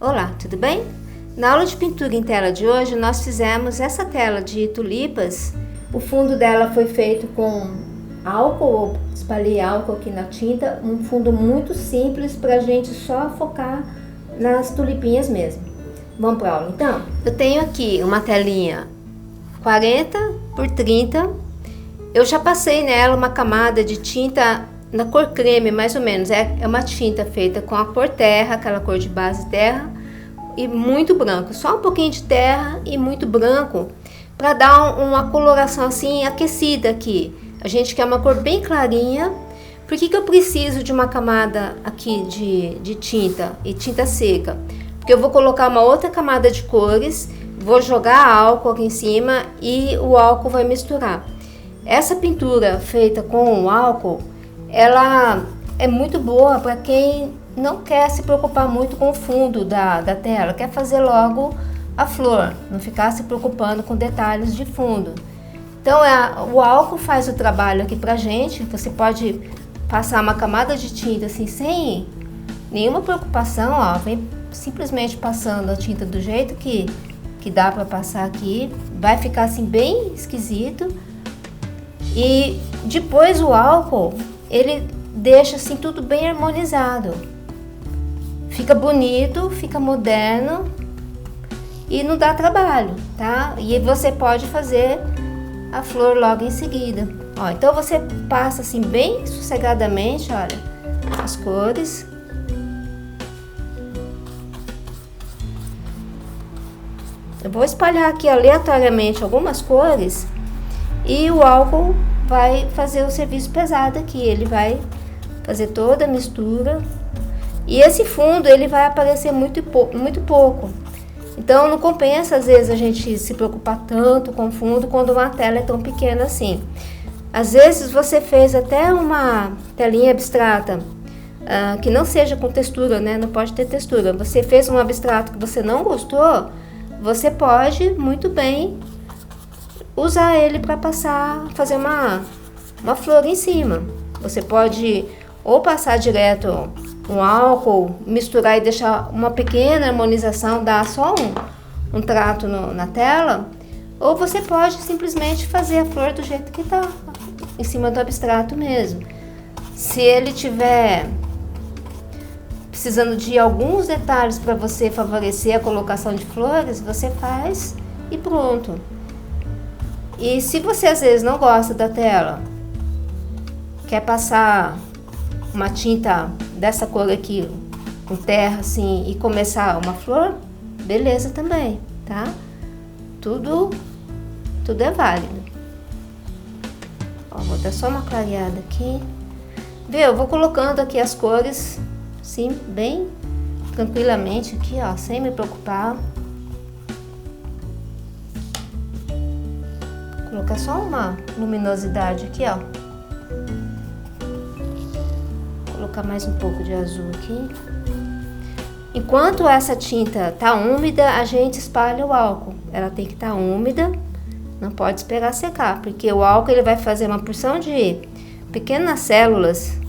Olá, tudo bem? Na aula de pintura em tela de hoje, nós fizemos essa tela de tulipas. O fundo dela foi feito com álcool, espalhei álcool aqui na tinta, um fundo muito simples para a gente só focar nas tulipinhas mesmo. Vamos para a aula então? Eu tenho aqui uma telinha 40 por 30. Eu já passei nela uma camada de tinta na cor creme, mais ou menos. É uma tinta feita com a cor terra, aquela cor de base terra, e muito branco. Só um pouquinho de terra e muito branco, para dar uma coloração assim aquecida aqui. A gente quer uma cor bem clarinha. Por que eu preciso de uma camada aqui de tinta e tinta seca? Porque eu vou colocar uma outra camada de cores, vou jogar álcool aqui em cima e o álcool vai misturar. Essa pintura feita com o álcool, ela é muito boa para quem não quer se preocupar muito com o fundo da tela, quer fazer logo a flor, não ficar se preocupando com detalhes de fundo. Então o álcool faz o trabalho aqui pra gente. Você pode passar uma camada de tinta assim sem nenhuma preocupação, ó, vem simplesmente passando a tinta do jeito que dá para passar aqui, vai ficar assim bem esquisito. E depois o álcool, ele deixa assim tudo bem harmonizado, fica bonito, fica moderno e não dá trabalho, tá? E você pode fazer a flor logo em seguida. Ó, então você passa assim bem sossegadamente, olha, as cores. Eu vou espalhar aqui aleatoriamente algumas cores e o álcool vai fazer o serviço pesado aqui. Ele vai fazer toda a mistura e esse fundo ele vai aparecer muito pouco. Então não compensa às vezes a gente se preocupar tanto com o fundo quando uma tela é tão pequena assim. Às vezes você fez até uma telinha abstrata que não seja com textura, né? Não pode ter textura. Você fez um abstrato que você não gostou, você pode muito bem usar ele para passar, fazer uma flor em cima. Você pode ou passar direto um álcool, misturar e deixar uma pequena harmonização, dar só um trato na tela, ou você pode simplesmente fazer a flor do jeito que tá, em cima do abstrato mesmo. Se ele tiver precisando de alguns detalhes para você favorecer a colocação de flores, você faz e pronto. E se você às vezes não gosta da tela, quer passar uma tinta dessa cor aqui, com terra assim, e começar uma flor, beleza também, tá? Tudo é válido. Ó, vou dar só uma clareada aqui. Vê, eu vou colocando aqui as cores, sim, bem tranquilamente aqui, ó, sem me preocupar. Vou colocar só uma luminosidade aqui, ó. Vou colocar mais um pouco de azul aqui. Enquanto essa tinta tá úmida, a gente espalha o álcool. Ela tem que estar úmida, não pode esperar secar, porque o álcool ele vai fazer uma porção de pequenas células,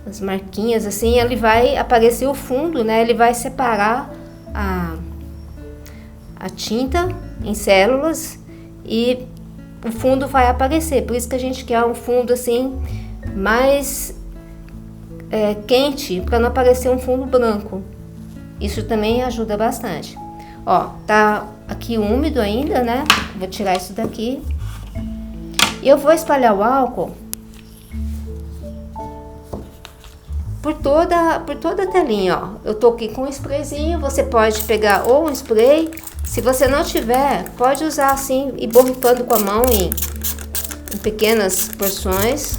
as marquinhas assim, ele vai aparecer o fundo, né? Ele vai separar a tinta em células e o fundo vai aparecer. Por isso que a gente quer um fundo assim mais quente, para não aparecer um fundo branco. Isso também ajuda bastante. Ó, tá aqui úmido ainda, né? Vou tirar isso daqui. E eu vou espalhar o álcool por toda a telinha, ó. Eu tô aqui com um sprayzinho, você pode pegar ou um spray. Se você não tiver, pode usar assim e borrifando com a mão em pequenas porções.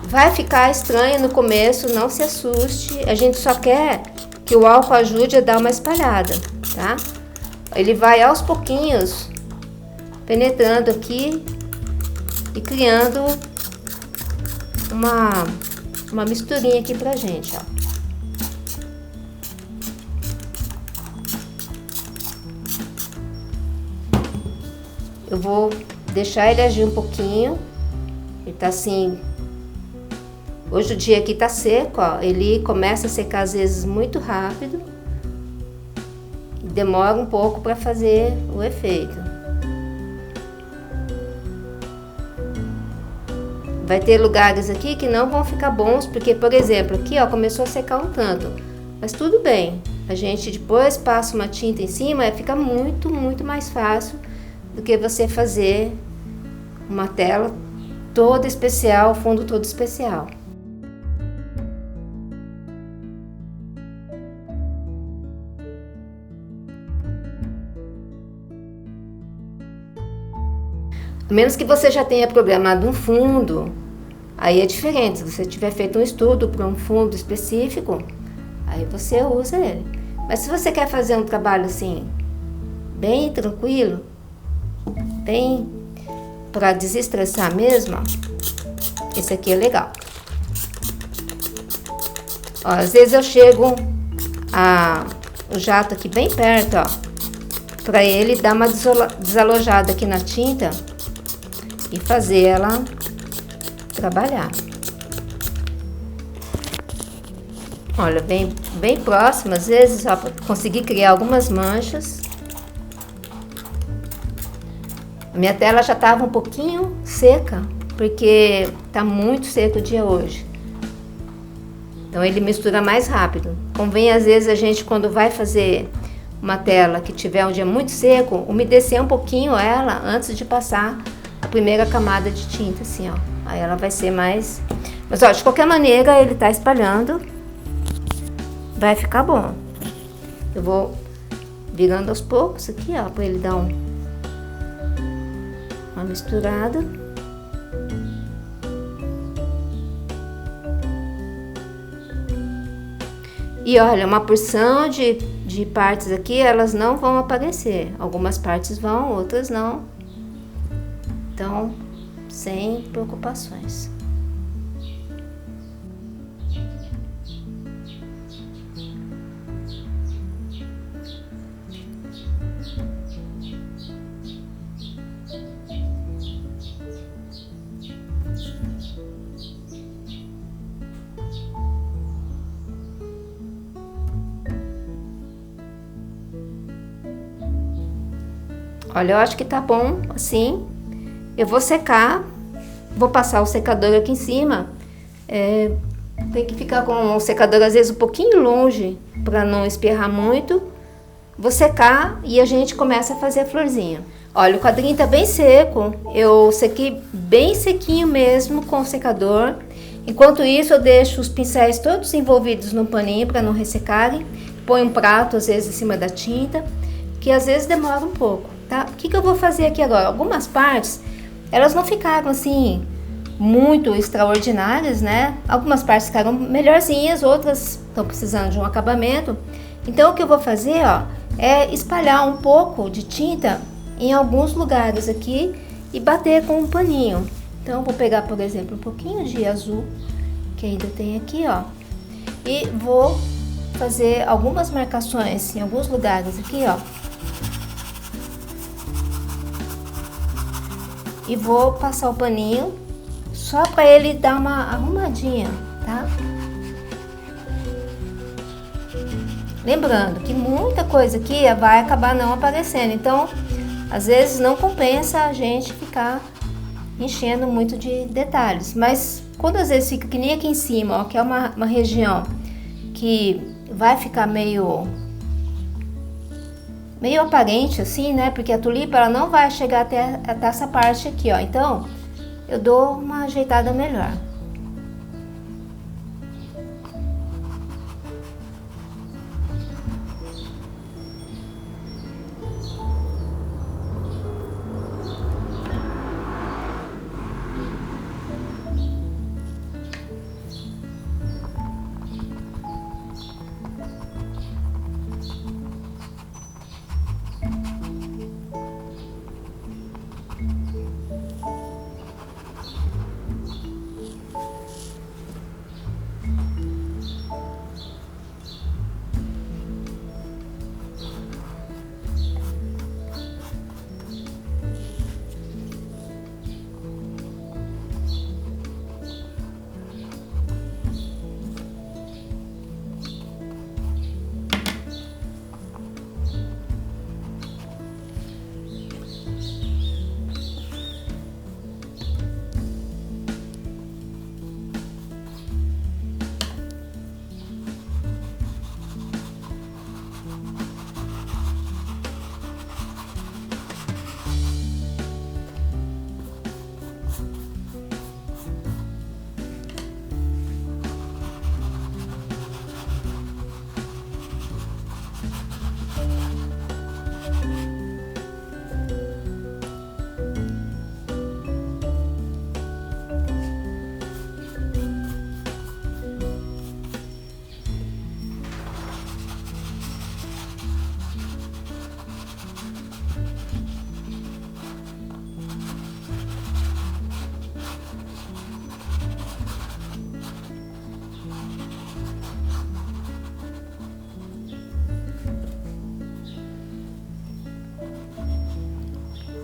Vai ficar estranho no começo, não se assuste. A gente só quer que o álcool ajude a dar uma espalhada, tá? Ele vai aos pouquinhos penetrando aqui e criando uma misturinha aqui pra gente, ó. Eu vou deixar ele agir um pouquinho. Ele tá assim Hoje o dia aqui tá seco, ó, ele começa a secar às vezes muito rápido e demora um pouco para fazer o efeito. Vai ter lugares aqui que não vão ficar bons, porque, por exemplo, aqui ó, começou a secar um tanto, mas tudo bem. A gente depois passa uma tinta em cima e fica muito mais fácil do que você fazer uma tela toda especial, fundo todo especial. A menos que você já tenha programado um fundo, aí é diferente. Se você tiver feito um estudo para um fundo específico, aí você usa ele. Mas se você quer fazer um trabalho assim, bem tranquilo, bem para desestressar mesmo, ó, esse aqui é legal. Ó, às vezes eu chego o jato aqui bem perto, ó, para ele dar uma desalojada aqui na tinta e fazer ela trabalhar. Olha, bem próximo, às vezes, ó, para conseguir criar algumas manchas. A minha tela já estava um pouquinho seca, porque tá muito seco o dia hoje. Então ele mistura mais rápido. Convém às vezes a gente, quando vai fazer uma tela que tiver um dia muito seco, umedecer um pouquinho ela antes de passar a primeira camada de tinta, assim, ó. Aí ela vai ser mais... Mas ó, de qualquer maneira ele tá espalhando. Vai ficar bom. Eu vou virando aos poucos aqui, ó, para ele dar uma misturada. E olha, uma porção de partes aqui, elas não vão aparecer. Algumas partes vão, outras não. Então, sem preocupações. Olha, eu acho que tá bom assim. Eu vou secar, vou passar o secador aqui em cima. Tem que ficar com o secador às vezes um pouquinho longe para não espirrar muito. Vou secar e a gente começa a fazer a florzinha. Olha, o quadrinho tá bem seco. Eu sequei bem sequinho mesmo com o secador. Enquanto isso, eu deixo os pincéis todos envolvidos num paninho para não ressecarem. Põe um prato às vezes em cima da tinta, que às vezes demora um pouco, tá? O que eu vou fazer aqui agora? Algumas partes, elas não ficaram assim muito extraordinárias, né? Algumas partes ficaram melhorzinhas, outras estão precisando de um acabamento. Então o que eu vou fazer, ó, é espalhar um pouco de tinta em alguns lugares aqui e bater com um paninho. Então eu vou pegar, por exemplo, um pouquinho de azul que ainda tem aqui, ó, e vou fazer algumas marcações em alguns lugares aqui, ó. E vou passar o paninho só para ele dar uma arrumadinha, tá? Lembrando que muita coisa aqui vai acabar não aparecendo, então às vezes não compensa a gente ficar enchendo muito de detalhes. Mas quando às vezes fica que nem aqui em cima, ó, que é uma região que vai ficar meio aparente assim, né? Porque a tulipa ela não vai chegar até essa parte aqui, ó. Então eu dou uma ajeitada melhor.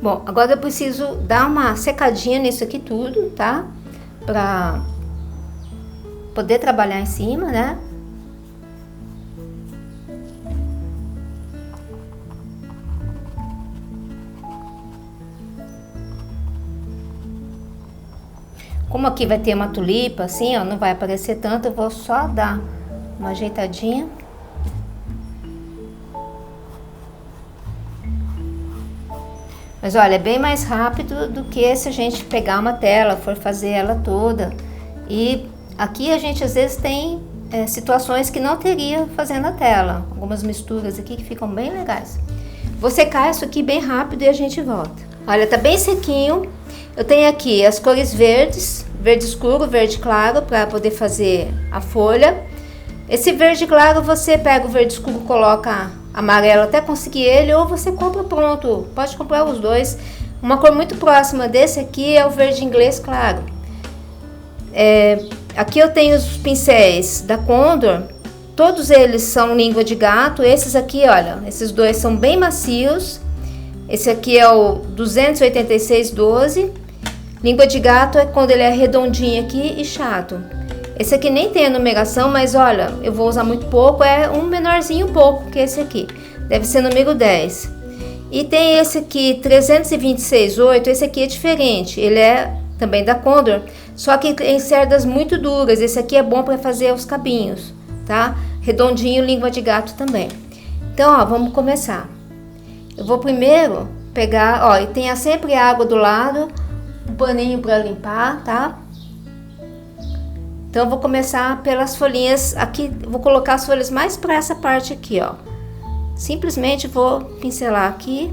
Bom, agora eu preciso dar uma secadinha nisso aqui tudo, tá? Pra poder trabalhar em cima, né? Como aqui vai ter uma tulipa, assim, ó, não vai aparecer tanto, eu vou só dar uma ajeitadinha. Mas olha, é bem mais rápido do que se a gente pegar uma tela, for fazer ela toda. E aqui a gente às vezes tem situações que não teria fazendo a tela. Algumas misturas aqui que ficam bem legais. Vou secar isso aqui bem rápido e a gente volta. Olha, tá bem sequinho. Eu tenho aqui as cores verdes, verde escuro, verde claro, para poder fazer a folha. Esse verde claro você pega o verde escuro, coloca amarelo até conseguir ele, ou você compra pronto, pode comprar os dois. Uma cor muito próxima desse aqui é o verde inglês claro. Aqui eu tenho os pincéis da Condor, todos eles são língua de gato. Esses aqui, olha, esses dois são bem macios. Esse aqui é o 28612. Língua de gato é quando ele é redondinho aqui e chato. Esse aqui nem tem a numeração, mas olha, eu vou usar muito pouco, é um menorzinho um pouco que esse aqui. Deve ser número 10. E tem esse aqui, 326,8, esse aqui é diferente. Ele é também da Condor, só que tem cerdas muito duras. Esse aqui é bom para fazer os cabinhos, tá? Redondinho, língua de gato também. Então, ó, vamos começar. Eu vou primeiro pegar, ó, e tenha sempre água do lado, um paninho para limpar, tá? Então eu vou começar pelas folhinhas aqui, vou colocar as folhas mais para essa parte aqui, ó. Simplesmente vou pincelar aqui.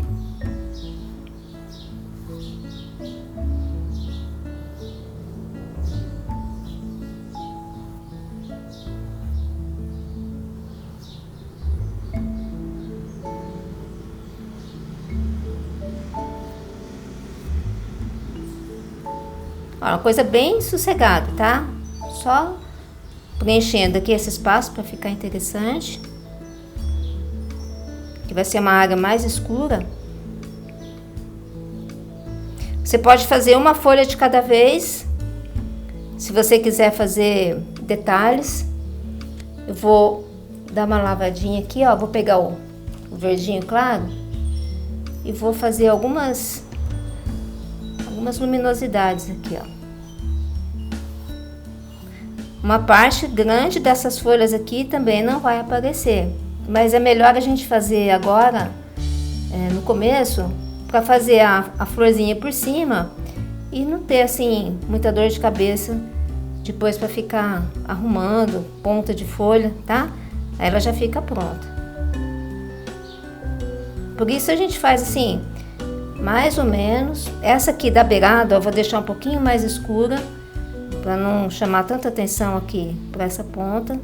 Ó, uma coisa bem sossegada, tá? Só preenchendo aqui esse espaço para ficar interessante. Que vai ser uma área mais escura. Você pode fazer uma folha de cada vez. Se você quiser fazer detalhes. Eu vou dar uma lavadinha aqui, ó. Vou pegar o verdinho claro. E vou fazer algumas luminosidades aqui, ó. Uma parte grande dessas folhas aqui também não vai aparecer, mas é melhor a gente fazer agora, no começo, para fazer a florzinha por cima e não ter assim muita dor de cabeça depois para ficar arrumando ponta de folha, tá? Aí ela já fica pronta. Por isso a gente faz assim, mais ou menos. Essa aqui da beirada eu vou deixar um pouquinho mais escura, para não chamar tanta atenção aqui para essa ponta.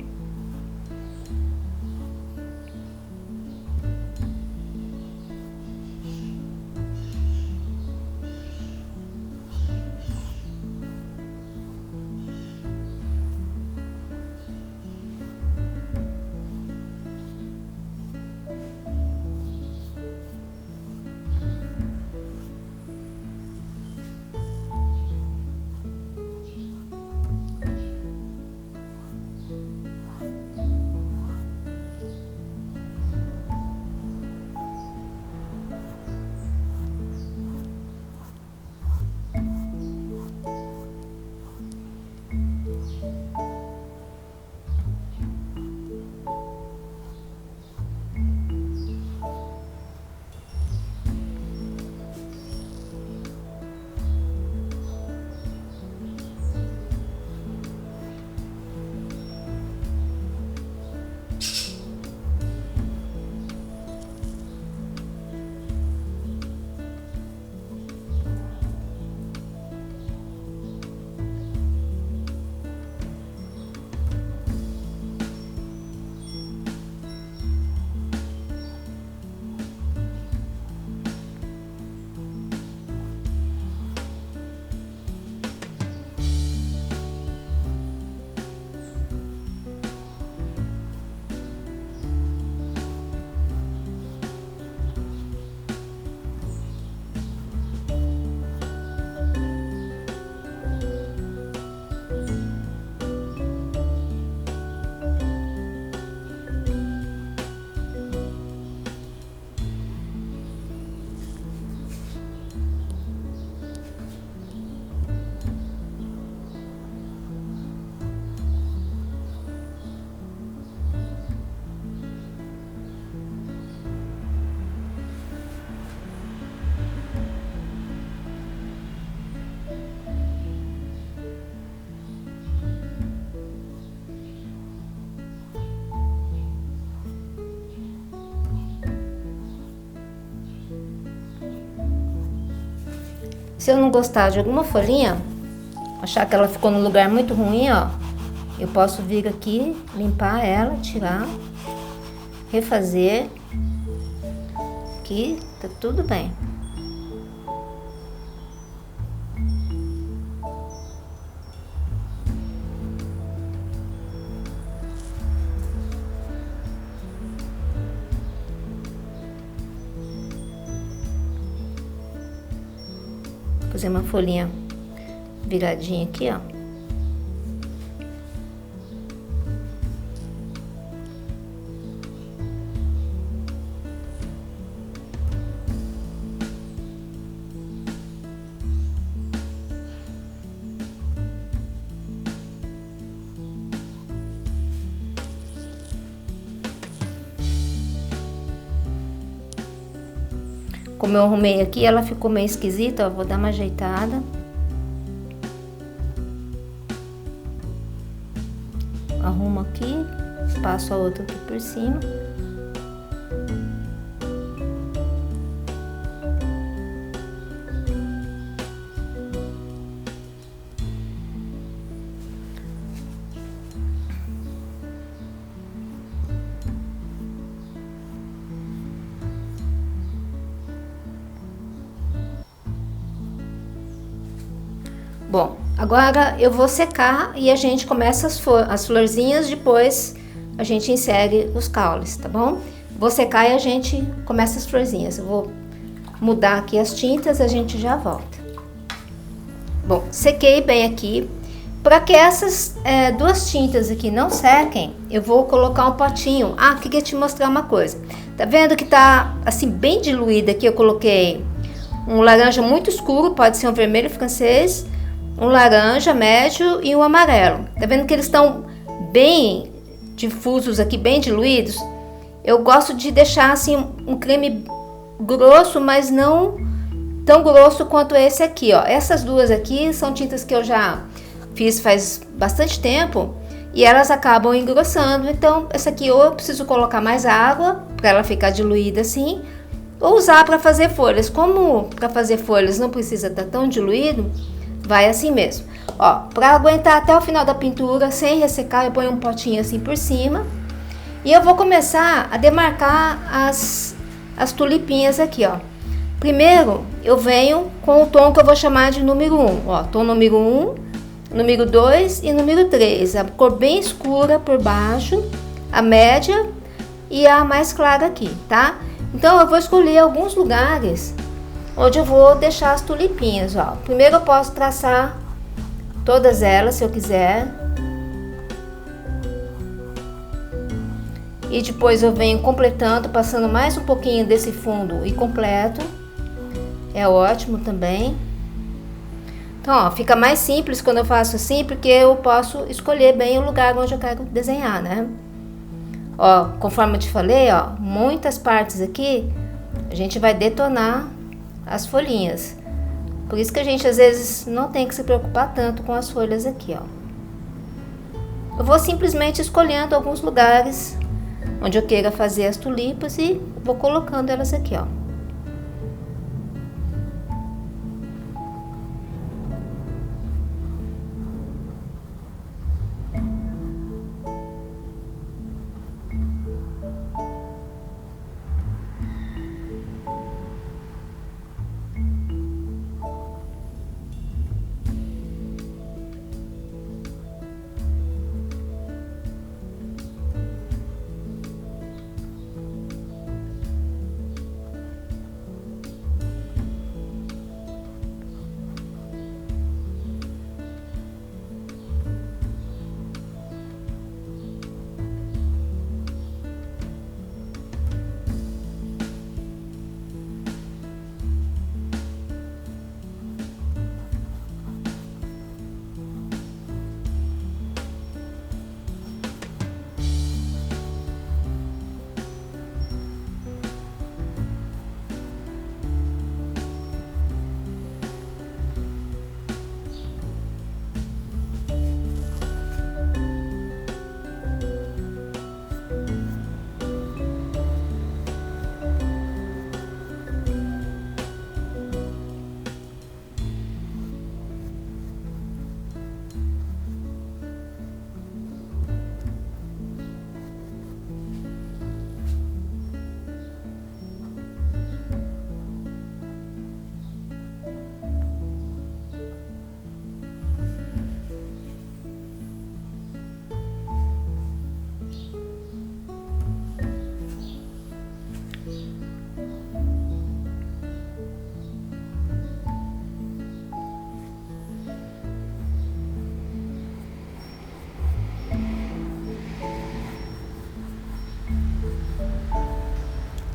Se eu não gostar de alguma folhinha, achar que ela ficou num lugar muito ruim, ó, eu posso vir aqui, limpar ela, tirar, refazer. Aqui tá tudo bem. Vou fazer uma folhinha viradinha aqui, ó. Como eu arrumei aqui, ela ficou meio esquisita, ó, vou dar uma ajeitada. Arrumo aqui, passo a outra aqui por cima. Bom, agora eu vou secar e a gente começa as florzinhas, depois a gente insere os caules, tá bom? Vou secar e a gente começa as florzinhas. Eu vou mudar aqui as tintas, a gente já volta. Bom, sequei bem aqui. Para que essas duas tintas aqui não sequem, eu vou colocar um potinho. Ah, queria te mostrar uma coisa. Tá vendo que tá assim bem diluída aqui? Eu coloquei um laranja muito escuro, pode ser um vermelho francês, um laranja médio e um amarelo. Tá vendo que eles estão bem difusos aqui, bem diluídos? Eu gosto de deixar assim um creme grosso, mas não tão grosso quanto esse aqui, ó. Essas duas aqui são tintas que eu já fiz faz bastante tempo e elas acabam engrossando. Então essa aqui ou eu preciso colocar mais água para ela ficar diluída assim, ou usar para fazer folhas. Como para fazer folhas não precisa estar tão diluído, vai assim mesmo. Ó, para aguentar até o final da pintura, sem ressecar, eu ponho um potinho assim por cima. E eu vou começar a demarcar as tulipinhas aqui, ó. Primeiro, eu venho com o tom que eu vou chamar de número 1. Ó, tom número 1, número 2 e número 3. A cor bem escura por baixo, a média e a mais clara aqui, tá? Então, eu vou escolher alguns lugares onde eu vou deixar as tulipinhas, ó. Primeiro eu posso traçar todas elas, se eu quiser. E depois eu venho completando, passando mais um pouquinho desse fundo e completo. É ótimo também. Então, ó, fica mais simples quando eu faço assim, porque eu posso escolher bem o lugar onde eu quero desenhar, né? Ó, conforme eu te falei, ó, muitas partes aqui a gente vai detonar as folhinhas. Por isso que a gente às vezes não tem que se preocupar tanto com as folhas aqui, ó. Eu vou simplesmente escolhendo alguns lugares onde eu queira fazer as tulipas e vou colocando elas aqui, ó.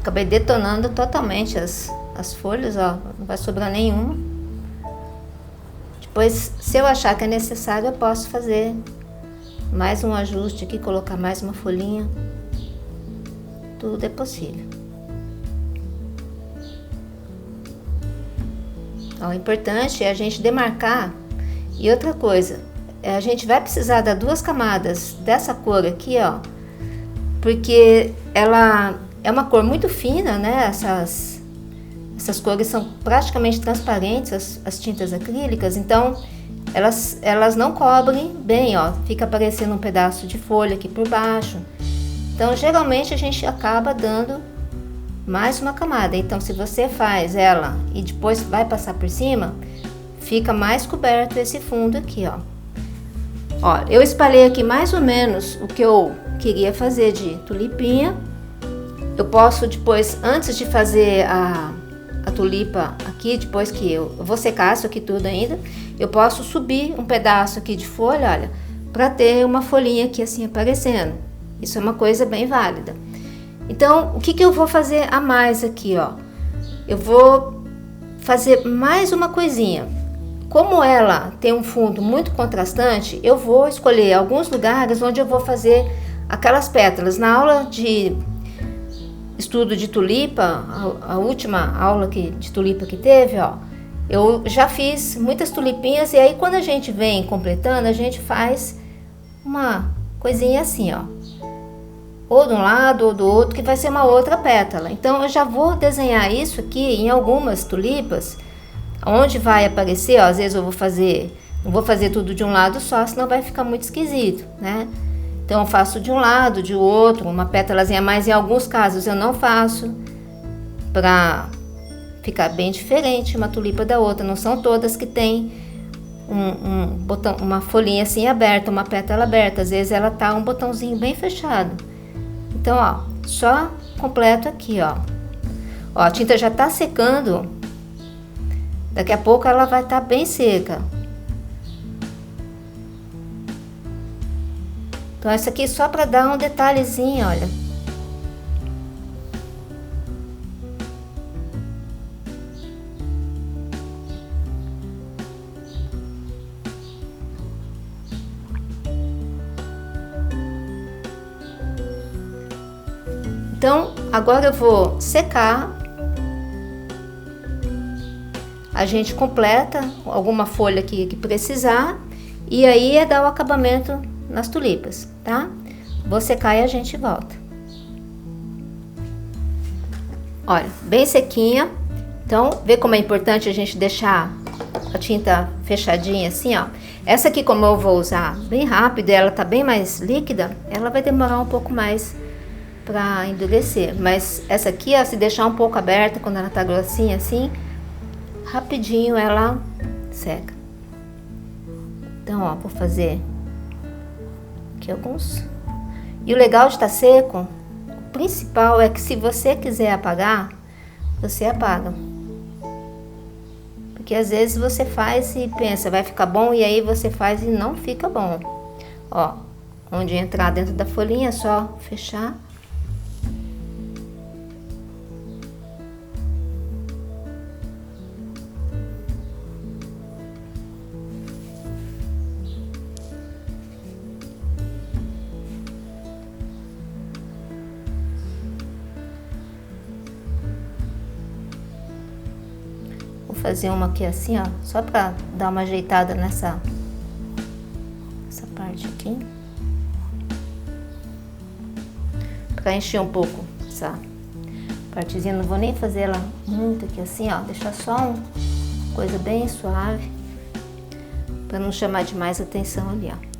Acabei detonando totalmente as folhas, ó, não vai sobrar nenhuma. Depois, se eu achar que é necessário, eu posso fazer mais um ajuste aqui, colocar mais uma folhinha. Tudo é possível. Então, o importante é a gente demarcar. E outra coisa, a gente vai precisar dar 2 camadas dessa cor aqui, ó, porque ela é uma cor muito fina, né? Essas cores são praticamente transparentes, as tintas acrílicas, então elas não cobrem bem, ó, fica aparecendo um pedaço de folha aqui por baixo. Então, geralmente a gente acaba dando mais uma camada. Então, se você faz ela e depois vai passar por cima, fica mais coberto esse fundo aqui, ó. Ó, eu espalhei aqui mais ou menos o que eu queria fazer de tulipinha. Eu posso depois, antes de fazer a tulipa aqui, depois que eu vou secar isso aqui tudo ainda, eu posso subir um pedaço aqui de folha, olha, para ter uma folhinha aqui assim aparecendo. Isso é uma coisa bem válida. Então, o que eu vou fazer a mais aqui, ó? Eu vou fazer mais uma coisinha. Como ela tem um fundo muito contrastante, eu vou escolher alguns lugares onde eu vou fazer aquelas pétalas. Na aula de estudo de tulipa, a última aula de tulipa que teve, ó, eu já fiz muitas tulipinhas e aí quando a gente vem completando, a gente faz uma coisinha assim, ó, ou de um lado ou do outro, que vai ser uma outra pétala. Então eu já vou desenhar isso aqui em algumas tulipas, onde vai aparecer, ó, às vezes eu não vou fazer tudo de um lado só, senão vai ficar muito esquisito, né? Então eu faço de um lado, de outro, uma pétalazinha a mais. Em alguns casos eu não faço, para ficar bem diferente uma tulipa da outra. Não são todas que tem um botão, uma folhinha assim aberta, uma pétala aberta. Às vezes ela tá um botãozinho bem fechado. Então, ó, só completo aqui, ó. Ó, a tinta já tá secando. Daqui a pouco ela vai estar bem seca. Então, essa aqui só para dar um detalhezinho, olha. Então, agora eu vou secar. A gente completa alguma folha aqui que precisar. E aí é dar o acabamento nas tulipas, tá? Vou secar e a gente volta. Olha, bem sequinha. Então, vê como é importante a gente deixar a tinta fechadinha assim, ó. Essa aqui, como eu vou usar bem rápido, ela tá bem mais líquida, ela vai demorar um pouco mais para endurecer. Mas essa aqui, ó, se deixar um pouco aberta, quando ela tá grossinha assim, rapidinho ela seca. Então, ó, vou fazer aqui alguns. E o legal de estar seco, o principal é que se você quiser apagar, você apaga. Porque às vezes você faz e pensa, vai ficar bom, e aí você faz e não fica bom. Ó, onde entrar dentro da folhinha é só fechar. Fazer uma aqui assim, ó, só pra dar uma ajeitada nessa parte aqui, pra encher um pouco essa partezinha. Não vou nem fazer ela muito aqui assim, ó, deixar só uma coisa bem suave pra não chamar demais atenção ali, ó.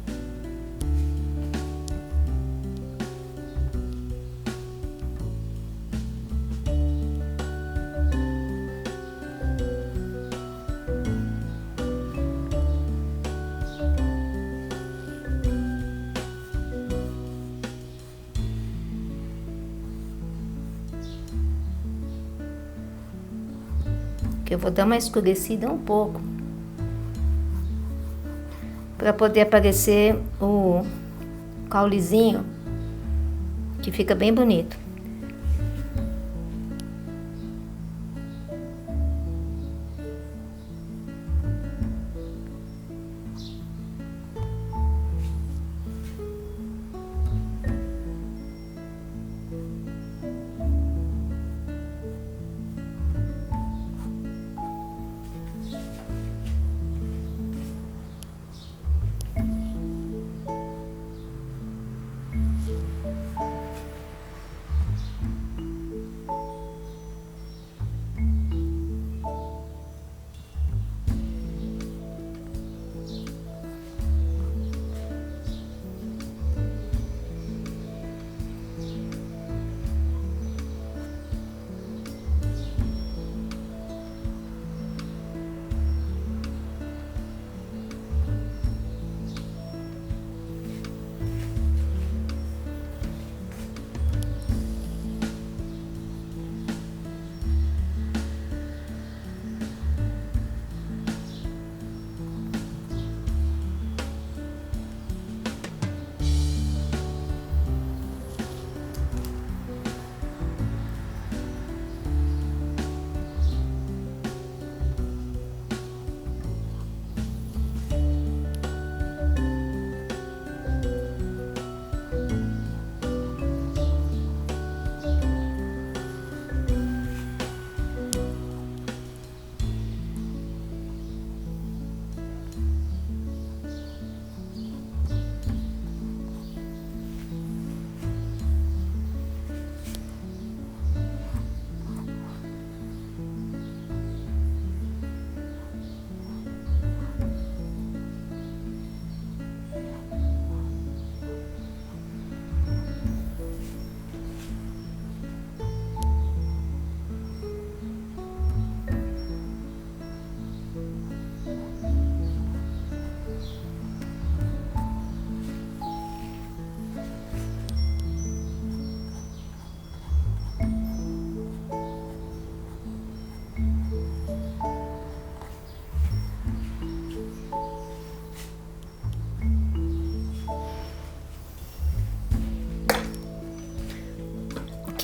Que eu vou dar uma escurecida um pouco para poder aparecer o caulezinho, que fica bem bonito.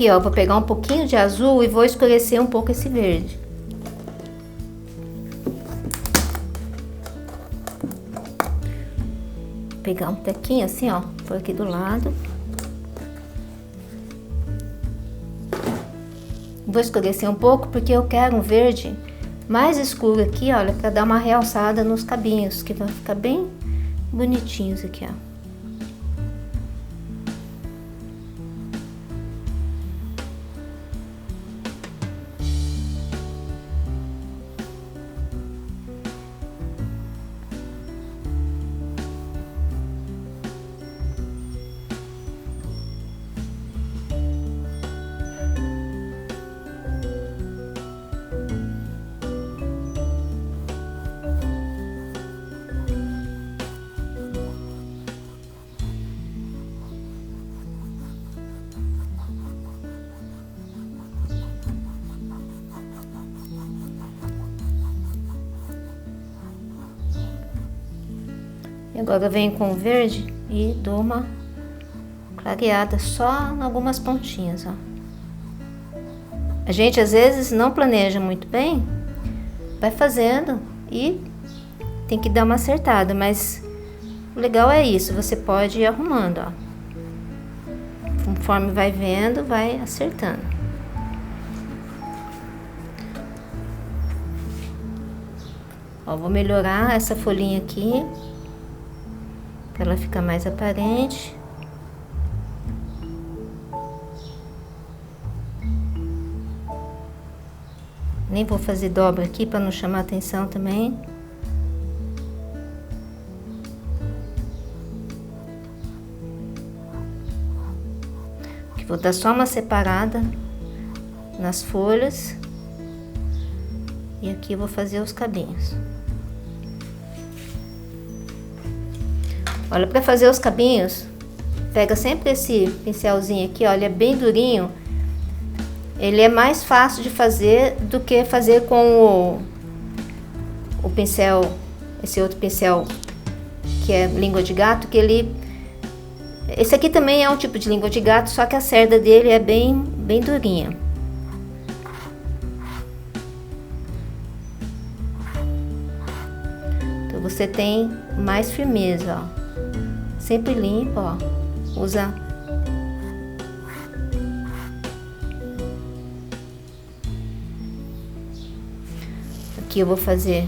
Aqui, ó, vou pegar um pouquinho de azul e vou escurecer um pouco esse verde. Vou pegar um tequinho assim, ó, por aqui do lado. Vou escurecer um pouco porque eu quero um verde mais escuro aqui, olha, para dar uma realçada nos cabinhos, que vai ficar bem bonitinhos aqui, ó. Agora eu venho com o verde e dou uma clareada só em algumas pontinhas, ó. A gente às vezes não planeja muito bem, vai fazendo e tem que dar uma acertada, mas o legal é isso, você pode ir arrumando, ó. Conforme vai vendo, vai acertando. Ó, vou melhorar essa folhinha aqui, para ela ficar mais aparente. Nem vou fazer dobra aqui para não chamar atenção também. Aqui vou dar só uma separada nas folhas. E aqui eu vou fazer os cabinhos. Olha, para fazer os cabinhos, pega sempre esse pincelzinho aqui, olha, é bem durinho. Ele é mais fácil de fazer do que fazer com o pincel, esse outro pincel que é língua de gato, que ele... Esse aqui também é um tipo de língua de gato, só que a cerda dele é bem durinha. Então você tem mais firmeza, ó. Sempre limpa, ó. Usa aqui eu vou fazer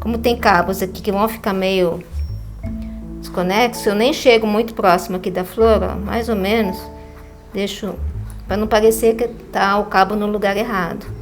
como tem cabos aqui que vão ficar meio desconexos, eu nem chego muito próximo aqui da flor, ó, mais ou menos, deixo para não parecer que tá o cabo no lugar errado.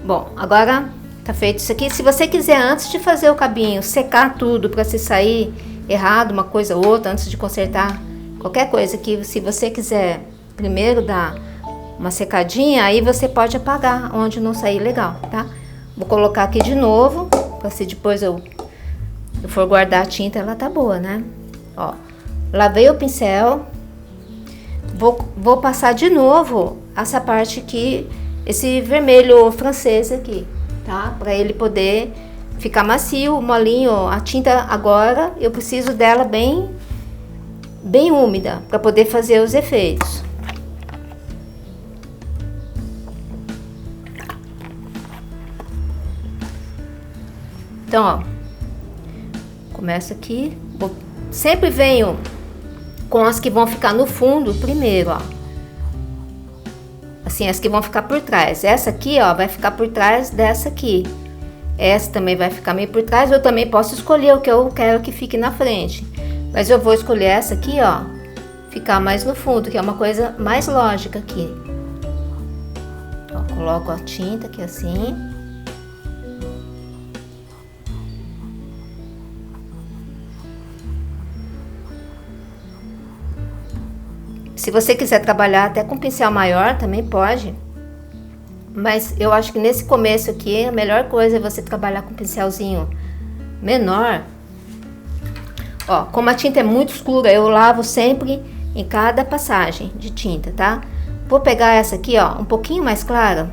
Bom, agora tá feito isso aqui. Se você quiser, antes de fazer o cabinho, secar tudo para se sair errado uma coisa ou outra, antes de consertar qualquer coisa que, se você quiser primeiro dar uma secadinha, aí você pode apagar onde não sair legal, tá? Vou colocar aqui de novo, para se depois eu for guardar a tinta, ela tá boa, né? Ó, lavei o pincel, vou passar de novo essa parte aqui, esse vermelho francês aqui, tá? Para ele poder ficar macio, molinho. A tinta agora eu preciso dela bem úmida para poder fazer os efeitos. Então, ó, começo aqui, sempre venho com as que vão ficar no fundo primeiro, ó. Assim, as que vão ficar por trás. Essa aqui, ó, vai ficar por trás dessa aqui. Essa também vai ficar meio por trás. Eu também posso escolher o que eu quero que fique na frente. Mas eu vou escolher essa aqui, ó, ficar mais no fundo, que é uma coisa mais lógica aqui. Ó, coloco a tinta aqui assim. Se você quiser trabalhar até com pincel maior, também pode. Mas eu acho que nesse começo aqui, a melhor coisa é você trabalhar com pincelzinho menor. Ó, como a tinta é muito escura, eu lavo sempre em cada passagem de tinta, tá? Vou pegar essa aqui, ó, um pouquinho mais clara.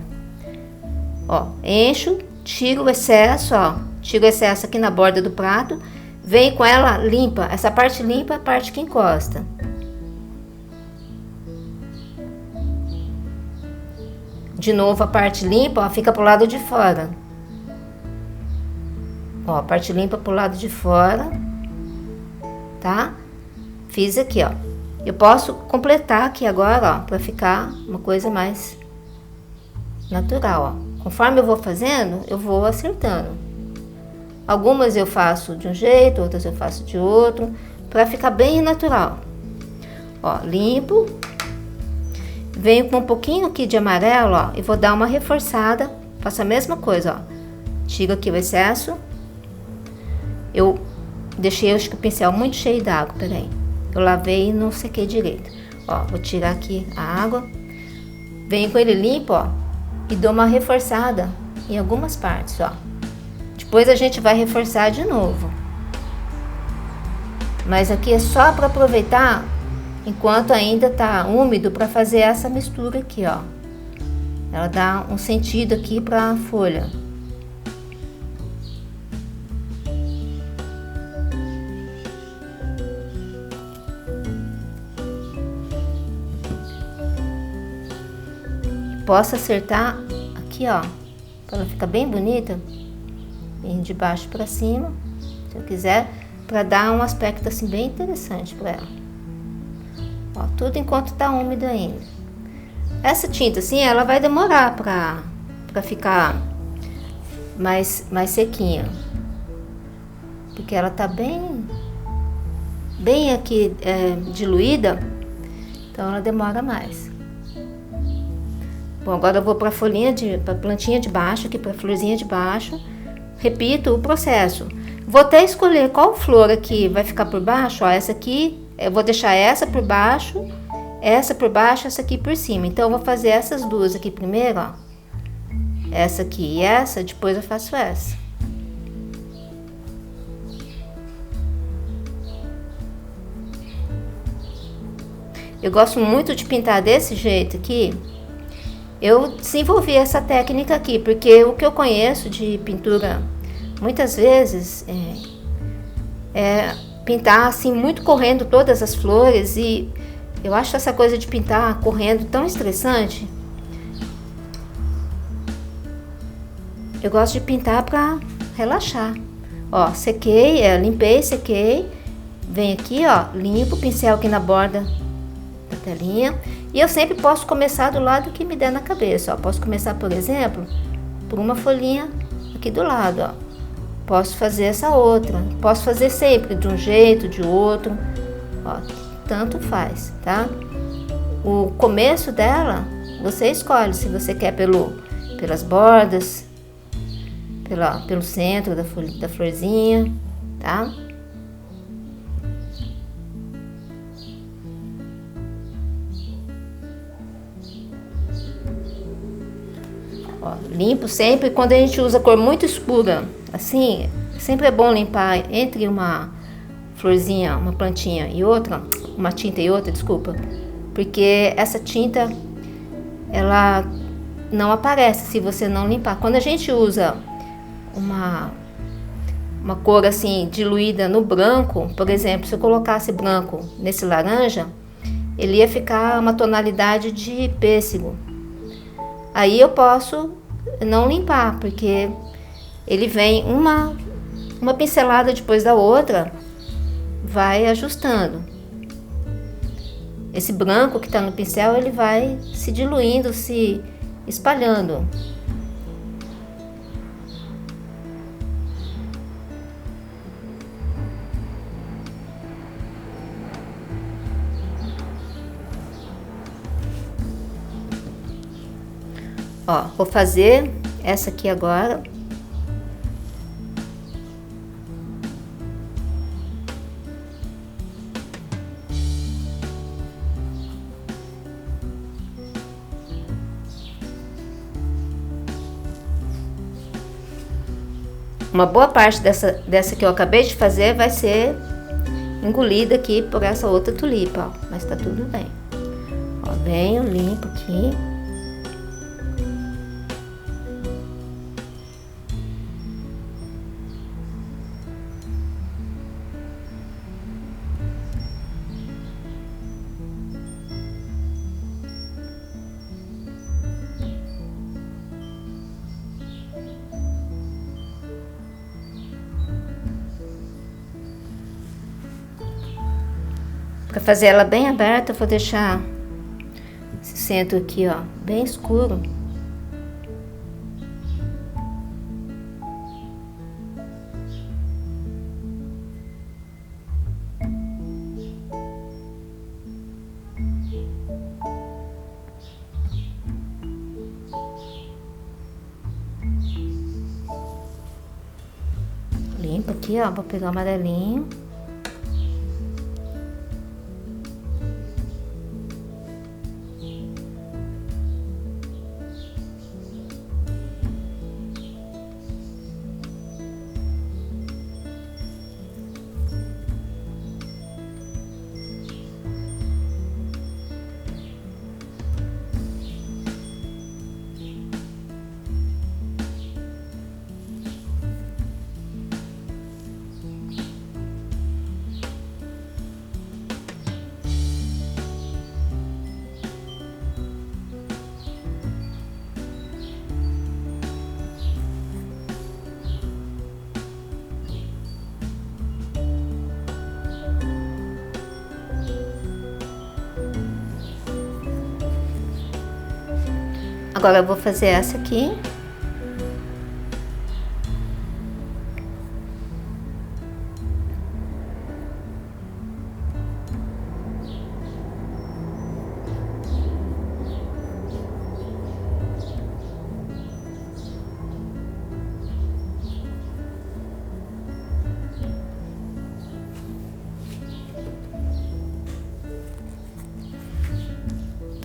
Ó, encho, tiro o excesso, ó. Tiro o excesso aqui na borda do prato. Venho com ela limpa. Essa parte limpa é a parte que encosta. De novo a parte limpa, ó, fica pro lado de fora. Ó, a parte limpa pro lado de fora, tá? Fiz aqui, ó. Eu posso completar aqui agora, ó, pra ficar uma coisa mais natural, ó. Conforme eu vou fazendo, eu vou acertando. Algumas eu faço de um jeito, outras eu faço de outro, pra ficar bem natural. Ó, limpo. Venho com um pouquinho aqui de amarelo, ó, e vou dar uma reforçada. Faço a mesma coisa, ó. Tiro aqui o excesso. Eu deixei, acho que o pincel muito cheio d'água, peraí. Eu lavei e não sequei direito. Ó, vou tirar aqui a água. Venho com ele limpo, ó, e dou uma reforçada em algumas partes, ó. Depois a gente vai reforçar de novo. Mas aqui é só para aproveitar enquanto ainda tá úmido para fazer essa mistura aqui, ó. Ela dá um sentido aqui para a folha. Posso acertar aqui, ó, para ela ficar bem bonita. Vem de baixo para cima, se eu quiser, para dar um aspecto assim bem interessante para ela. Ó, tudo enquanto tá úmido ainda. Essa tinta assim, ela vai demorar pra ficar mais sequinha. Porque ela tá bem aqui diluída. Então ela demora mais. Bom, agora eu vou pra plantinha de baixo, aqui pra florzinha de baixo. Repito o processo. Vou até escolher qual flor aqui vai ficar por baixo, ó, essa aqui. Eu vou deixar essa por baixo, essa aqui por cima. Então, eu vou fazer essas duas aqui primeiro, ó. Essa aqui e essa, depois eu faço essa. Eu gosto muito de pintar desse jeito aqui. Eu desenvolvi essa técnica aqui, porque o que eu conheço de pintura, muitas vezes, é pintar assim muito correndo todas as flores, e eu acho essa coisa de pintar correndo tão estressante. Eu gosto de pintar para relaxar. Ó, sequei, limpei, sequei. Venho aqui, ó, limpo o pincel aqui na borda da telinha. E eu sempre posso começar do lado que me der na cabeça, ó. Posso começar, por exemplo, por uma folhinha aqui do lado, ó. Posso fazer essa outra, posso fazer sempre de um jeito, de outro, ó, tanto faz, tá? O começo dela, você escolhe se você quer pelas bordas, pelo centro da florzinha, tá? Ó, limpo sempre. Quando a gente usa cor muito escura, assim, sempre é bom limpar entre uma florzinha, uma plantinha e outra, uma tinta e outra, desculpa, porque essa tinta, ela não aparece se você não limpar. Quando a gente usa uma cor assim diluída no branco, por exemplo, se eu colocasse branco nesse laranja, ele ia ficar uma tonalidade de pêssego. Aí eu posso não limpar, porque ele vem uma pincelada depois da outra, vai ajustando. Esse branco que está no pincel, ele vai se diluindo, se espalhando. Ó, vou fazer essa aqui agora. Uma boa parte dessa que eu acabei de fazer vai ser engolida aqui por essa outra tulipa, ó, mas tá tudo bem. Ó, venho, limpo aqui. Para fazer ela bem aberta, eu vou deixar esse centro aqui, ó, bem escuro. Limpo aqui, ó, vou pegar o amarelinho. Agora eu vou fazer essa aqui.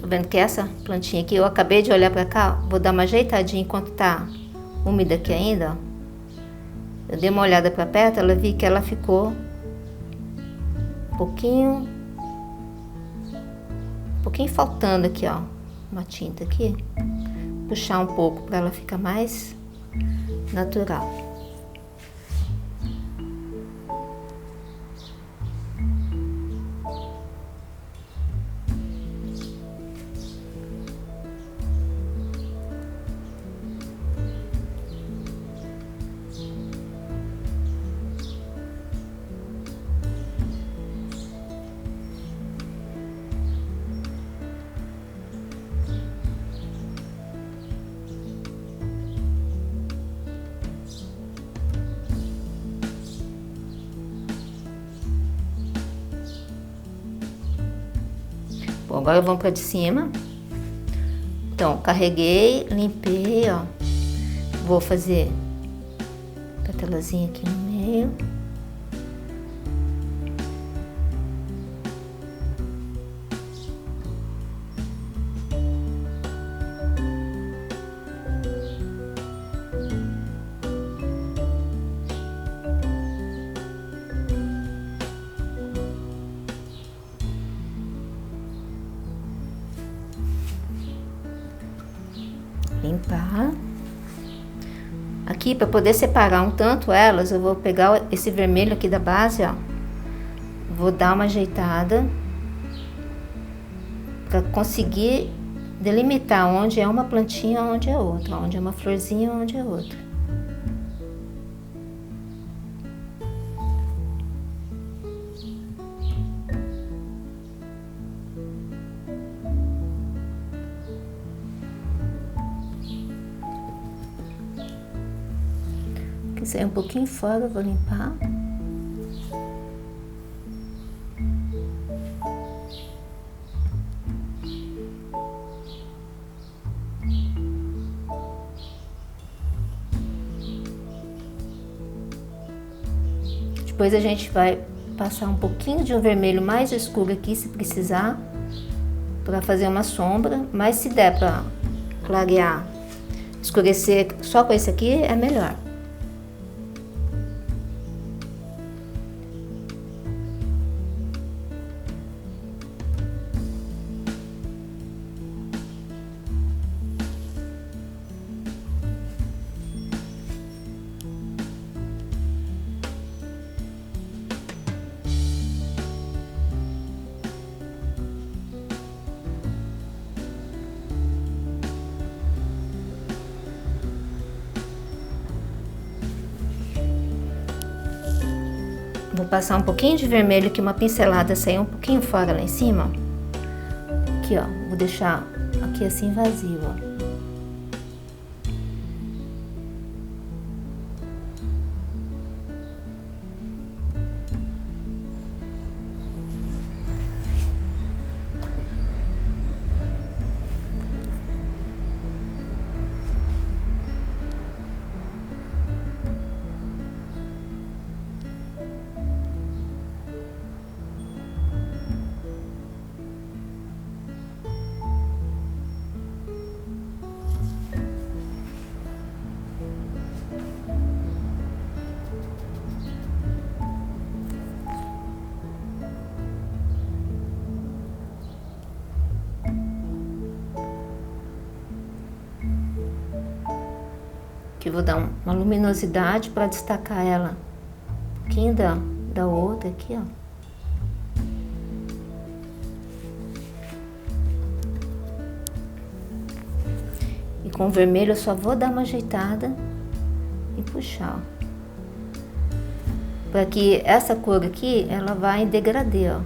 Vendo que essa plantinha aqui, eu acabei de olhar pra cá, vou dar uma ajeitadinha enquanto tá úmida aqui ainda, ó. Eu dei uma olhada pra perto, ela vi que ela ficou um pouquinho faltando aqui, ó, uma tinta aqui. Puxar um pouco pra ela ficar mais natural. Bom, agora vamos para de cima. Então, carreguei, limpei, ó. Vou fazer martelazinho aqui no meio. Limpar. Aqui, para poder separar um tanto elas, eu vou pegar esse vermelho aqui da base, ó. Vou dar uma ajeitada para conseguir delimitar onde é uma plantinha, onde é outra, onde é uma florzinha, onde é outra. Aqui saiu um pouquinho fora, eu vou limpar. Depois a gente vai passar um pouquinho de um vermelho mais escuro aqui, se precisar, para fazer uma sombra. Mas se der para clarear, escurecer só com esse aqui, é melhor. Vou passar um pouquinho de vermelho aqui, uma pincelada, sair um pouquinho fora lá em cima. Aqui, ó, vou deixar aqui assim vazio, ó. Aqui eu vou dar uma luminosidade para destacar ela um pouquinho da outra aqui, ó. E com o vermelho eu só vou dar uma ajeitada e puxar, ó. Para que essa cor aqui, ela vai em degradê, ó.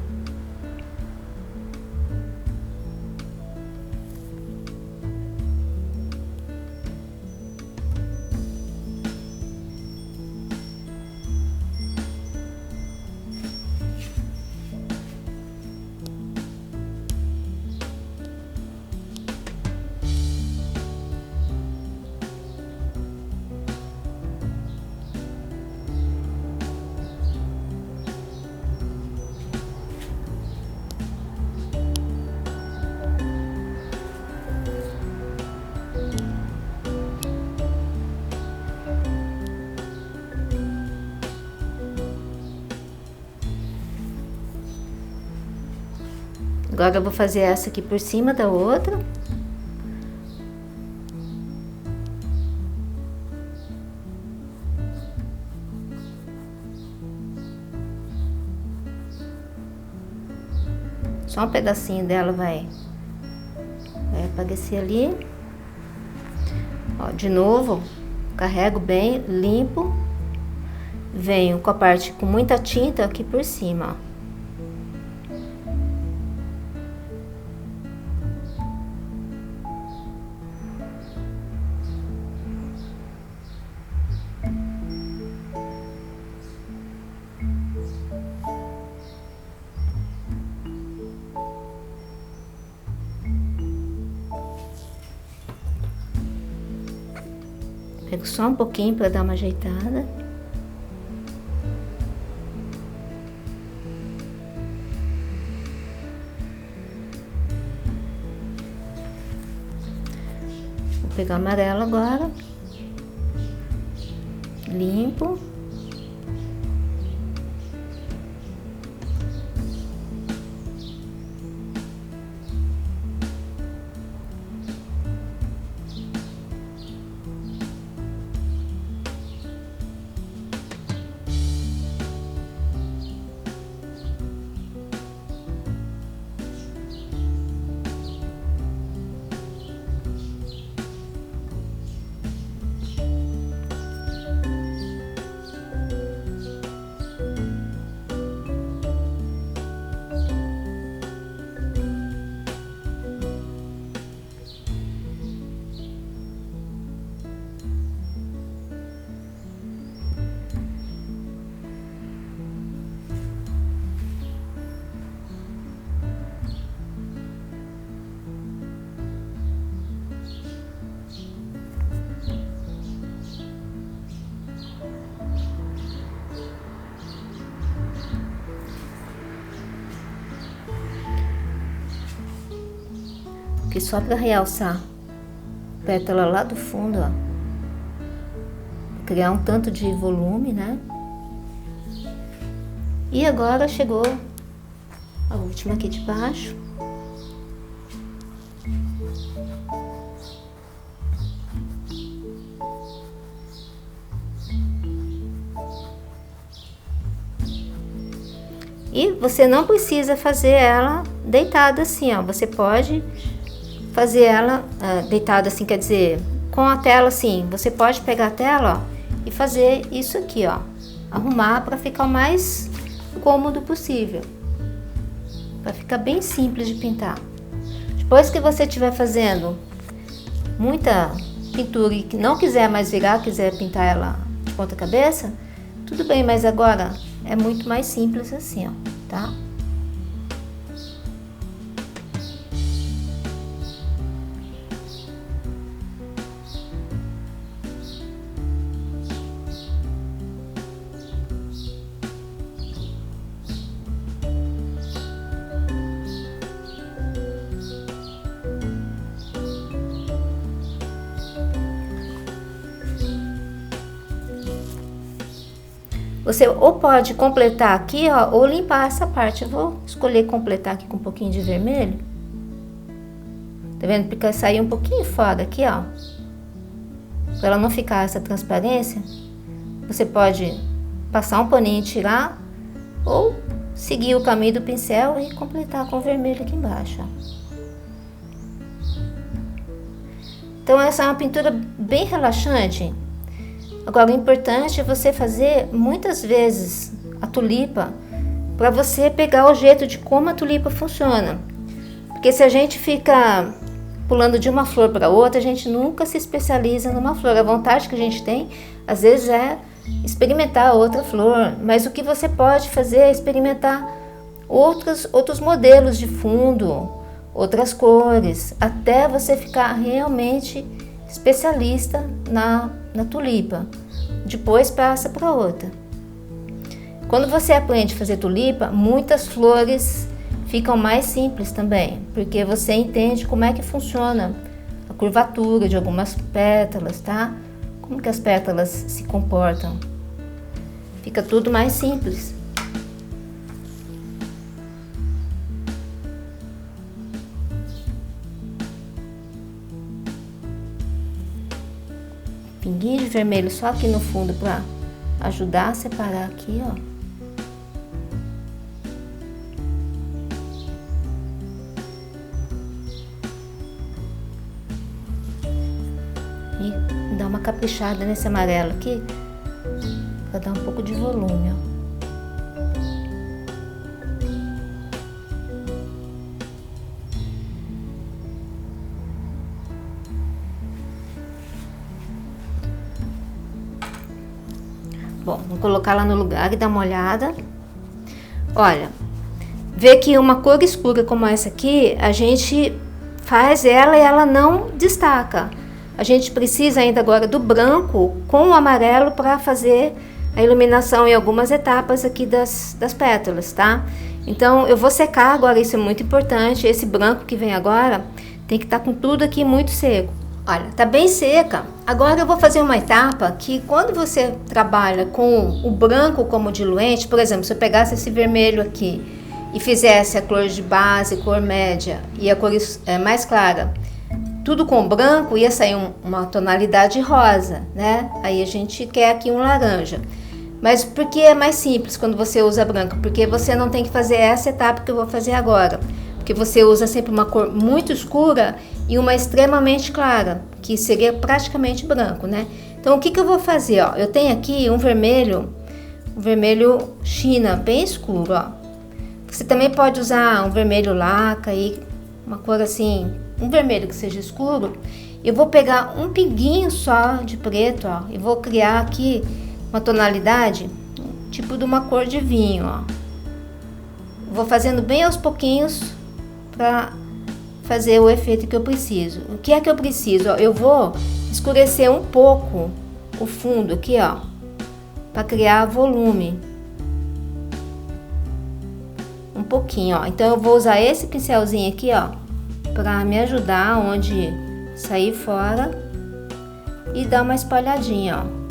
Agora eu vou fazer essa aqui por cima da outra. Só um pedacinho dela vai aparecer ali. Ó, de novo, carrego bem, limpo. Venho com a parte com muita tinta aqui por cima, ó. Pego só um pouquinho para dar uma ajeitada. pegar amarelo agora. Limpo. Aqui só para realçar a pétala lá do fundo, ó. Criar um tanto de volume, né? E agora chegou a última aqui de baixo. E você não precisa fazer ela deitada assim, ó. Você pode fazer ela deitada assim, quer dizer, com a tela assim. Você pode pegar a tela, ó, e fazer isso aqui, ó. Arrumar para ficar o mais cômodo possível. Para ficar bem simples de pintar. Depois que você estiver fazendo muita pintura e não quiser mais virar, quiser pintar ela de ponta cabeça, tudo bem, mas agora é muito mais simples assim, ó, tá? Você ou pode completar aqui, ó, ou limpar essa parte. Eu vou escolher completar aqui com um pouquinho de vermelho. Tá vendo? Porque sair um pouquinho fora aqui, ó. Pra ela não ficar essa transparência. Você pode passar um paninho e tirar. Ou seguir o caminho do pincel e completar com o vermelho aqui embaixo, ó. Então essa é uma pintura bem relaxante. Agora, o importante é você fazer muitas vezes a tulipa para você pegar o jeito de como a tulipa funciona. Porque se a gente fica pulando de uma flor para outra, a gente nunca se especializa numa flor. A vontade que a gente tem, às vezes, é experimentar outra flor. Mas o que você pode fazer é experimentar outros modelos de fundo, outras cores, até você ficar realmente especialista na tulipa. Depois passa para outra. Quando você aprende a fazer tulipa, muitas flores ficam mais simples também, porque você entende como é que funciona a curvatura de algumas pétalas, tá? Como que as pétalas se comportam. Fica tudo mais simples. Pinguinho de vermelho só aqui no fundo para ajudar a separar aqui, ó. E dá uma caprichada nesse amarelo aqui para dar um pouco de volume, ó. Bom, vou colocar lá no lugar e dar uma olhada. Olha, vê que uma cor escura como essa aqui, a gente faz ela e ela não destaca. A gente precisa ainda agora do branco com o amarelo para fazer a iluminação em algumas etapas aqui das pétalas, tá? Então, eu vou secar agora, isso é muito importante. Esse branco que vem agora tem que estar com tudo aqui muito seco. Olha, tá bem seca. Agora eu vou fazer uma etapa que quando você trabalha com o branco como diluente, por exemplo, se eu pegasse esse vermelho aqui e fizesse a cor de base, cor média e a cor mais clara, tudo com branco, ia sair uma tonalidade rosa, né? Aí a gente quer aqui um laranja. Mas por que é mais simples quando você usa branco? Porque você não tem que fazer essa etapa que eu vou fazer agora. Porque você usa sempre uma cor muito escura e uma extremamente clara, que seria praticamente branco, né? Então o que eu vou fazer, ó? Eu tenho aqui um vermelho China, bem escuro, ó. Você também pode usar um vermelho laca aí, uma cor assim, um vermelho que seja escuro. Eu vou pegar um pinguinho só de preto, ó, e vou criar aqui uma tonalidade, tipo de uma cor de vinho, ó. Vou fazendo bem aos pouquinhos para fazer o efeito que eu preciso. O que é que eu preciso? Ó, eu vou escurecer um pouco o fundo aqui, ó, para criar volume. Um pouquinho, ó. Então eu vou usar esse pincelzinho aqui, ó, para me ajudar onde sair fora e dar uma espalhadinha, ó.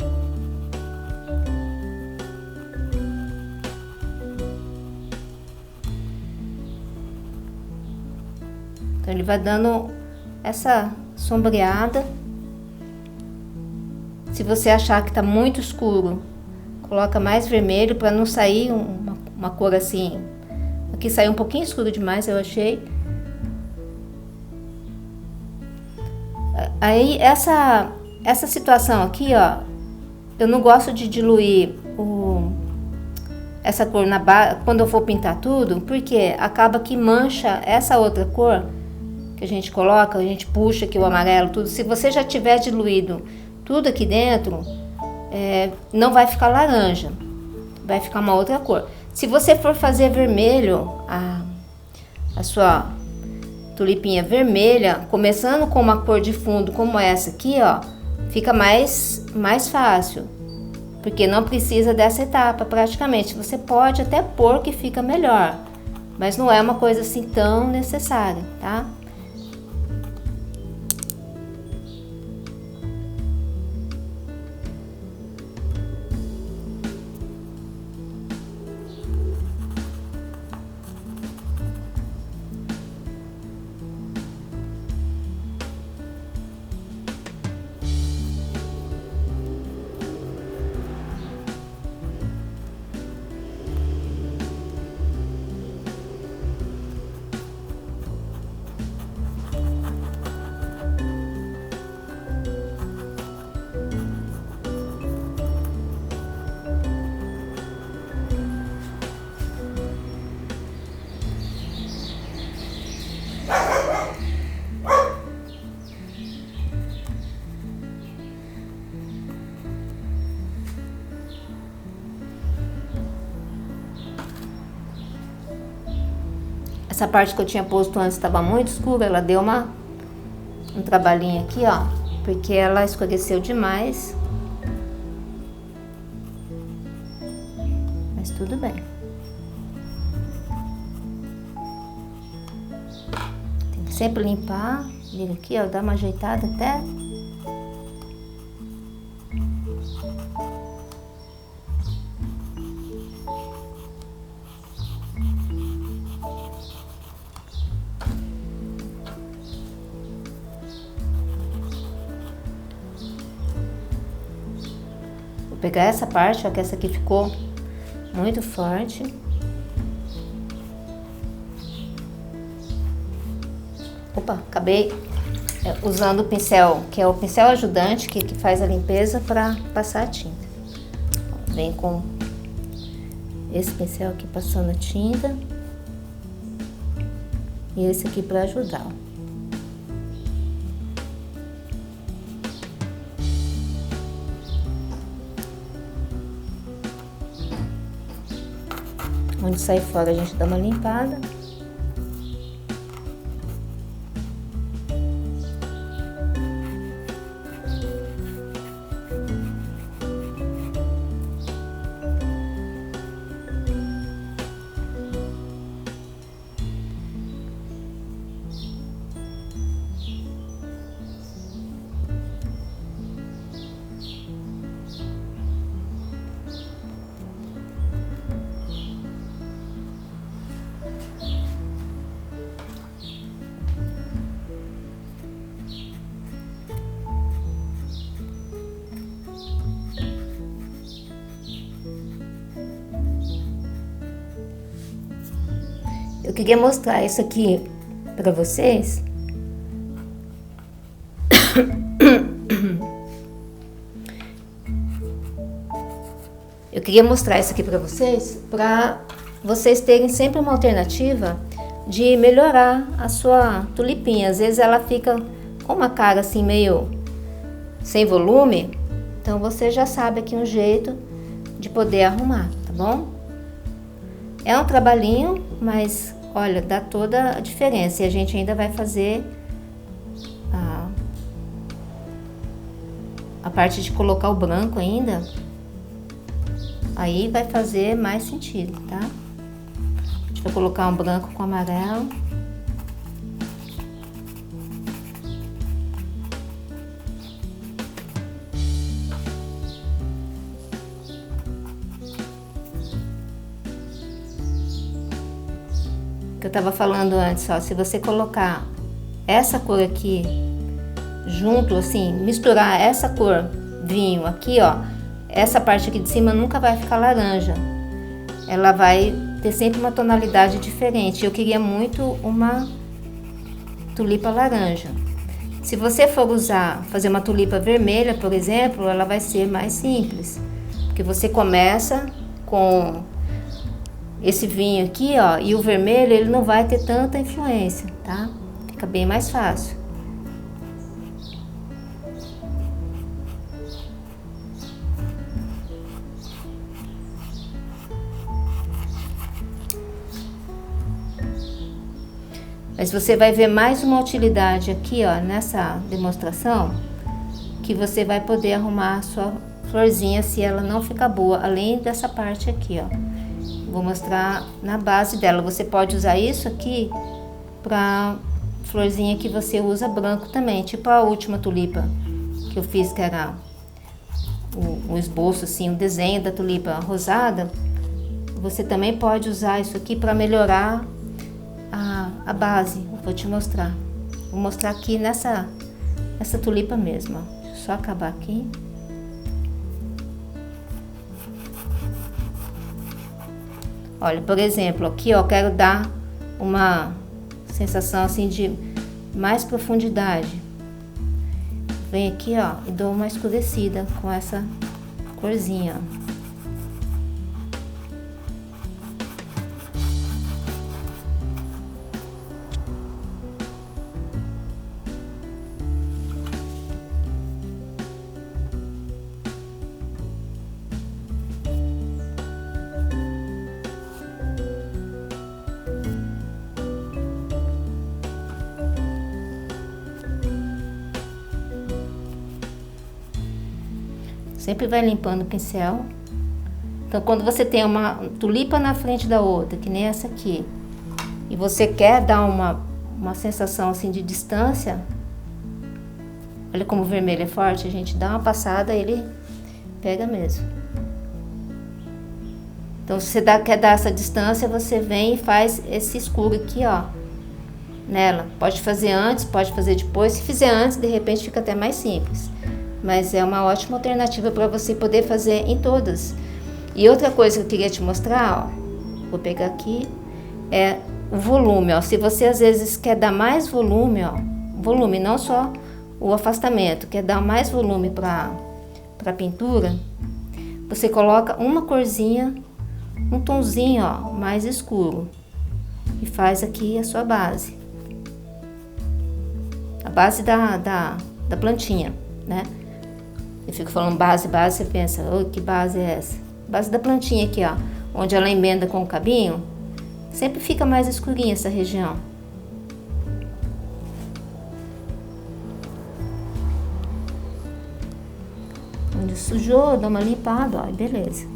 Então ele vai dando essa sombreada. Se você achar que tá muito escuro, coloca mais vermelho para não sair uma cor assim. Aqui saiu um pouquinho escuro demais, eu achei. Aí essa situação aqui, ó, eu não gosto de diluir essa cor na base quando eu for pintar tudo, porque acaba que mancha essa outra cor que a gente coloca, a gente puxa aqui o amarelo, tudo. Se você já tiver diluído tudo aqui dentro, não vai ficar laranja, vai ficar uma outra cor. Se você for fazer vermelho, a sua tulipinha vermelha, começando com uma cor de fundo como essa aqui, ó, fica mais fácil, porque não precisa dessa etapa praticamente. Você pode até pôr que fica melhor, mas não é uma coisa assim tão necessária, tá? Essa parte que eu tinha posto antes estava muito escura, ela deu um trabalhinho aqui, ó, porque ela escureceu demais. Mas tudo bem. Tem que sempre limpar, vir aqui, ó, dar uma ajeitada até. Pegar essa parte, ó, que essa aqui ficou muito forte. Opa, acabei usando o pincel, que é o pincel ajudante, que faz a limpeza para passar a tinta. Vem com esse pincel aqui passando a tinta e esse aqui para ajudar, ó. Onde sai fora a gente dá uma limpada. Eu queria mostrar isso aqui para vocês. Eu queria mostrar isso aqui para vocês terem sempre uma alternativa de melhorar a sua tulipinha. Às vezes ela fica com uma cara assim meio sem volume, então você já sabe aqui um jeito de poder arrumar, tá bom? É um trabalhinho, mas olha, dá toda a diferença. E a gente ainda vai fazer a parte de colocar o branco ainda. Aí vai fazer mais sentido, tá? A gente vai colocar um branco com amarelo. Que eu tava falando antes, ó, se você colocar essa cor aqui junto, assim, misturar essa cor vinho aqui, ó, essa parte aqui de cima nunca vai ficar laranja. Ela vai ter sempre uma tonalidade diferente. Eu queria muito uma tulipa laranja. Se você for fazer uma tulipa vermelha, por exemplo, ela vai ser mais simples. Porque você começa com esse vinho aqui, ó, e o vermelho ele não vai ter tanta influência, tá? Fica bem mais fácil. Mas você vai ver mais uma utilidade aqui, ó, nessa demonstração, que você vai poder arrumar a sua florzinha se ela não ficar boa, além dessa parte aqui, ó. Vou mostrar na base dela. Você pode usar isso aqui pra florzinha que você usa branco também, tipo a última tulipa que eu fiz, que era o esboço, assim, o desenho da tulipa rosada. Você também pode usar isso aqui para melhorar a base. Vou te mostrar. Vou mostrar aqui nessa tulipa mesmo, ó. Deixa eu só acabar aqui. Olha, por exemplo, aqui, ó, quero dar uma sensação assim de mais profundidade. Venho aqui, ó, e dou uma escurecida com essa corzinha, ó. Sempre vai limpando o pincel. Então, quando você tem uma tulipa na frente da outra, que nem essa aqui, e você quer dar uma sensação assim de distância, olha como o vermelho é forte, a gente dá uma passada, ele pega mesmo. Então, se você quer dar essa distância, você vem e faz esse escuro aqui, ó, nela. Pode fazer antes, pode fazer depois. Se fizer antes, de repente fica até mais simples. Mas é uma ótima alternativa para você poder fazer em todas. E outra coisa que eu queria te mostrar, ó, vou pegar aqui, é o volume, ó. Se você às vezes quer dar mais volume, ó, volume, não só o afastamento, quer dar mais volume para a pintura, você coloca uma corzinha, um tonzinho, ó, mais escuro, e faz aqui a sua base. A base da plantinha, né? Eu fico falando base, você pensa, oh, que base é essa? Base da plantinha aqui, ó, onde ela emenda com o cabinho, sempre fica mais escurinha essa região. Onde sujou, dá uma limpada, ó, beleza.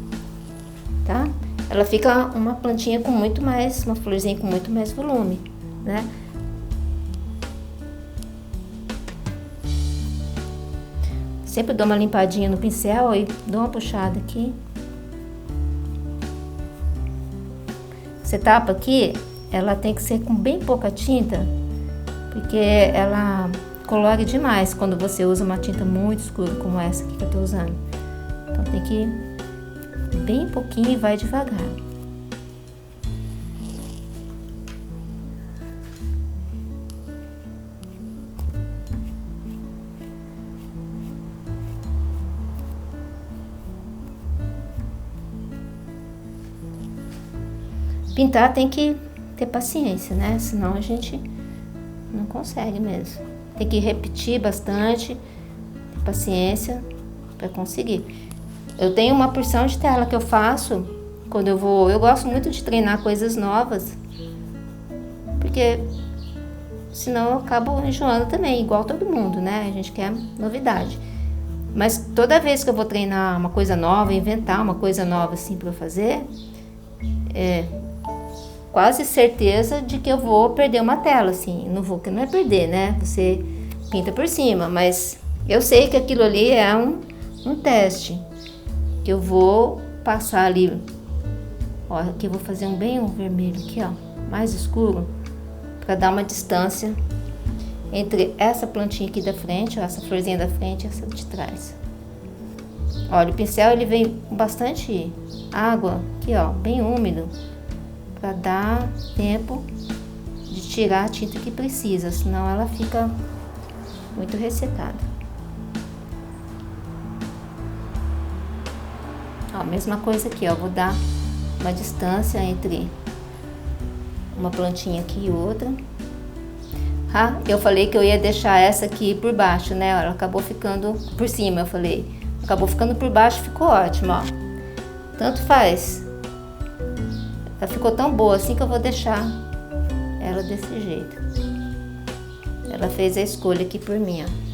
Tá? Ela fica uma plantinha com muito mais, uma florzinha com muito mais volume, né? Sempre dou uma limpadinha no pincel e dou uma puxada aqui. Você tapa aqui, ela tem que ser com bem pouca tinta, porque ela colore demais quando você usa uma tinta muito escura como essa aqui que eu tô usando. Então tem que ir bem pouquinho e vai devagar. Pintar tem que ter paciência, né? Senão a gente não consegue mesmo. Tem que repetir bastante, ter paciência para conseguir. Eu tenho uma porção de tela que eu faço quando eu vou. Eu gosto muito de treinar coisas novas, porque senão eu acabo enjoando também, igual todo mundo, né? A gente quer novidade. Mas toda vez que eu vou treinar uma coisa nova, inventar uma coisa nova assim para eu fazer, quase certeza de que eu vou perder uma tela, assim. Não vou, que não é perder, né? Você pinta por cima, mas eu sei que aquilo ali é um teste. Que eu vou passar ali, ó, aqui eu vou fazer um vermelho aqui, ó, mais escuro, para dar uma distância entre essa plantinha aqui da frente, ó, essa florzinha da frente e essa de trás. Olha, o pincel ele vem com bastante água, aqui ó, bem úmido, para dar tempo de tirar a tinta que precisa, senão ela fica muito ressecada. Ó, mesma coisa aqui, ó, vou dar uma distância entre uma plantinha aqui e outra. Ah, eu falei que eu ia deixar essa aqui por baixo, né? Ela acabou ficando por cima, eu falei. Acabou ficando por baixo, ficou ótimo, ó. Tanto faz. Ela ficou tão boa assim que eu vou deixar ela desse jeito. Ela fez a escolha aqui por mim, ó.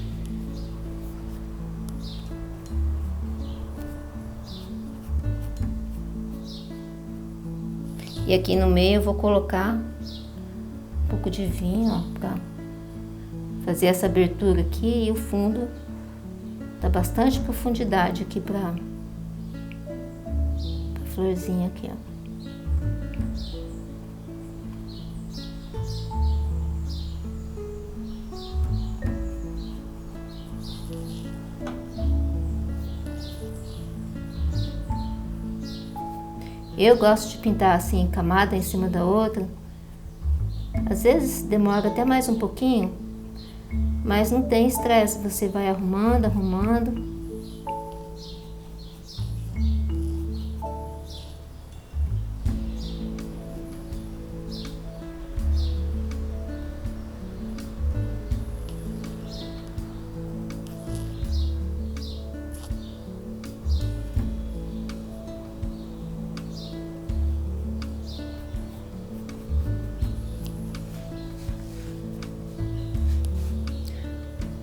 E aqui no meio eu vou colocar um pouco de vinho, ó, pra fazer essa abertura aqui, e o fundo dá bastante profundidade aqui pra florzinha aqui, ó. Eu gosto de pintar assim, camada em cima da outra. Às vezes demora até mais um pouquinho, mas não tem estresse, você vai arrumando, arrumando.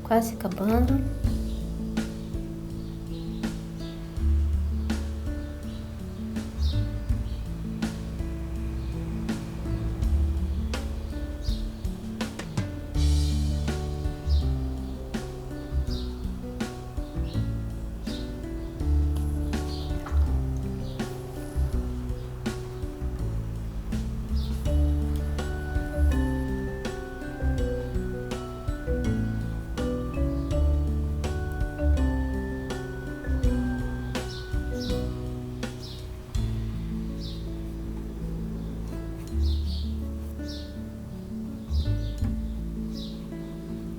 Quase acabando.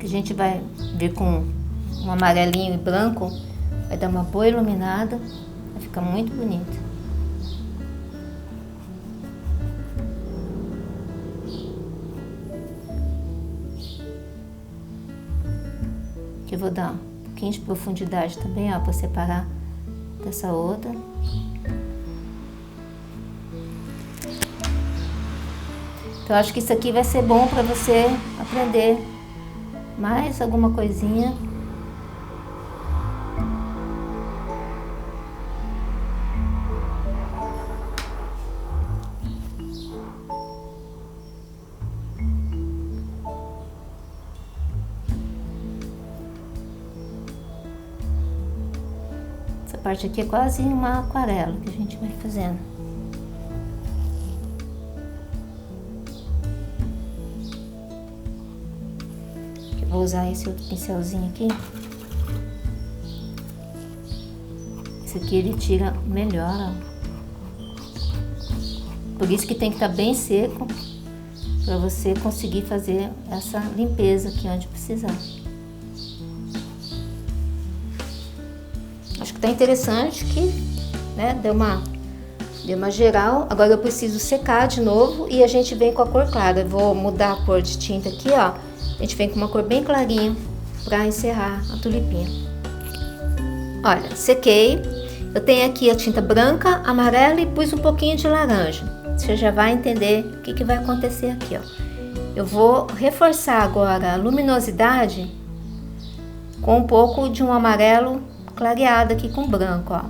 A gente vai ver com um amarelinho e branco, vai dar uma boa iluminada, vai ficar muito bonito. Aqui eu vou dar um pouquinho de profundidade também, ó, para separar dessa outra. Então acho que isso aqui vai ser bom para você aprender mais alguma coisinha. Essa parte aqui é quase uma aquarela que a gente vai fazendo. Vou usar esse outro pincelzinho aqui. Esse aqui ele tira melhor, ó. Por isso que tem que estar bem seco, para você conseguir fazer essa limpeza aqui onde precisar. Acho que tá interessante, que, né, deu uma Deu uma geral, agora eu preciso secar de novo e a gente vem com a cor clara. Eu vou mudar a cor de tinta aqui, ó. A gente vem com uma cor bem clarinha pra encerrar a tulipinha. Olha, sequei. Eu tenho aqui a tinta branca, amarela e pus um pouquinho de laranja. Você já vai entender o que vai acontecer aqui, ó. Eu vou reforçar agora a luminosidade com um pouco de um amarelo clareado aqui com branco, ó.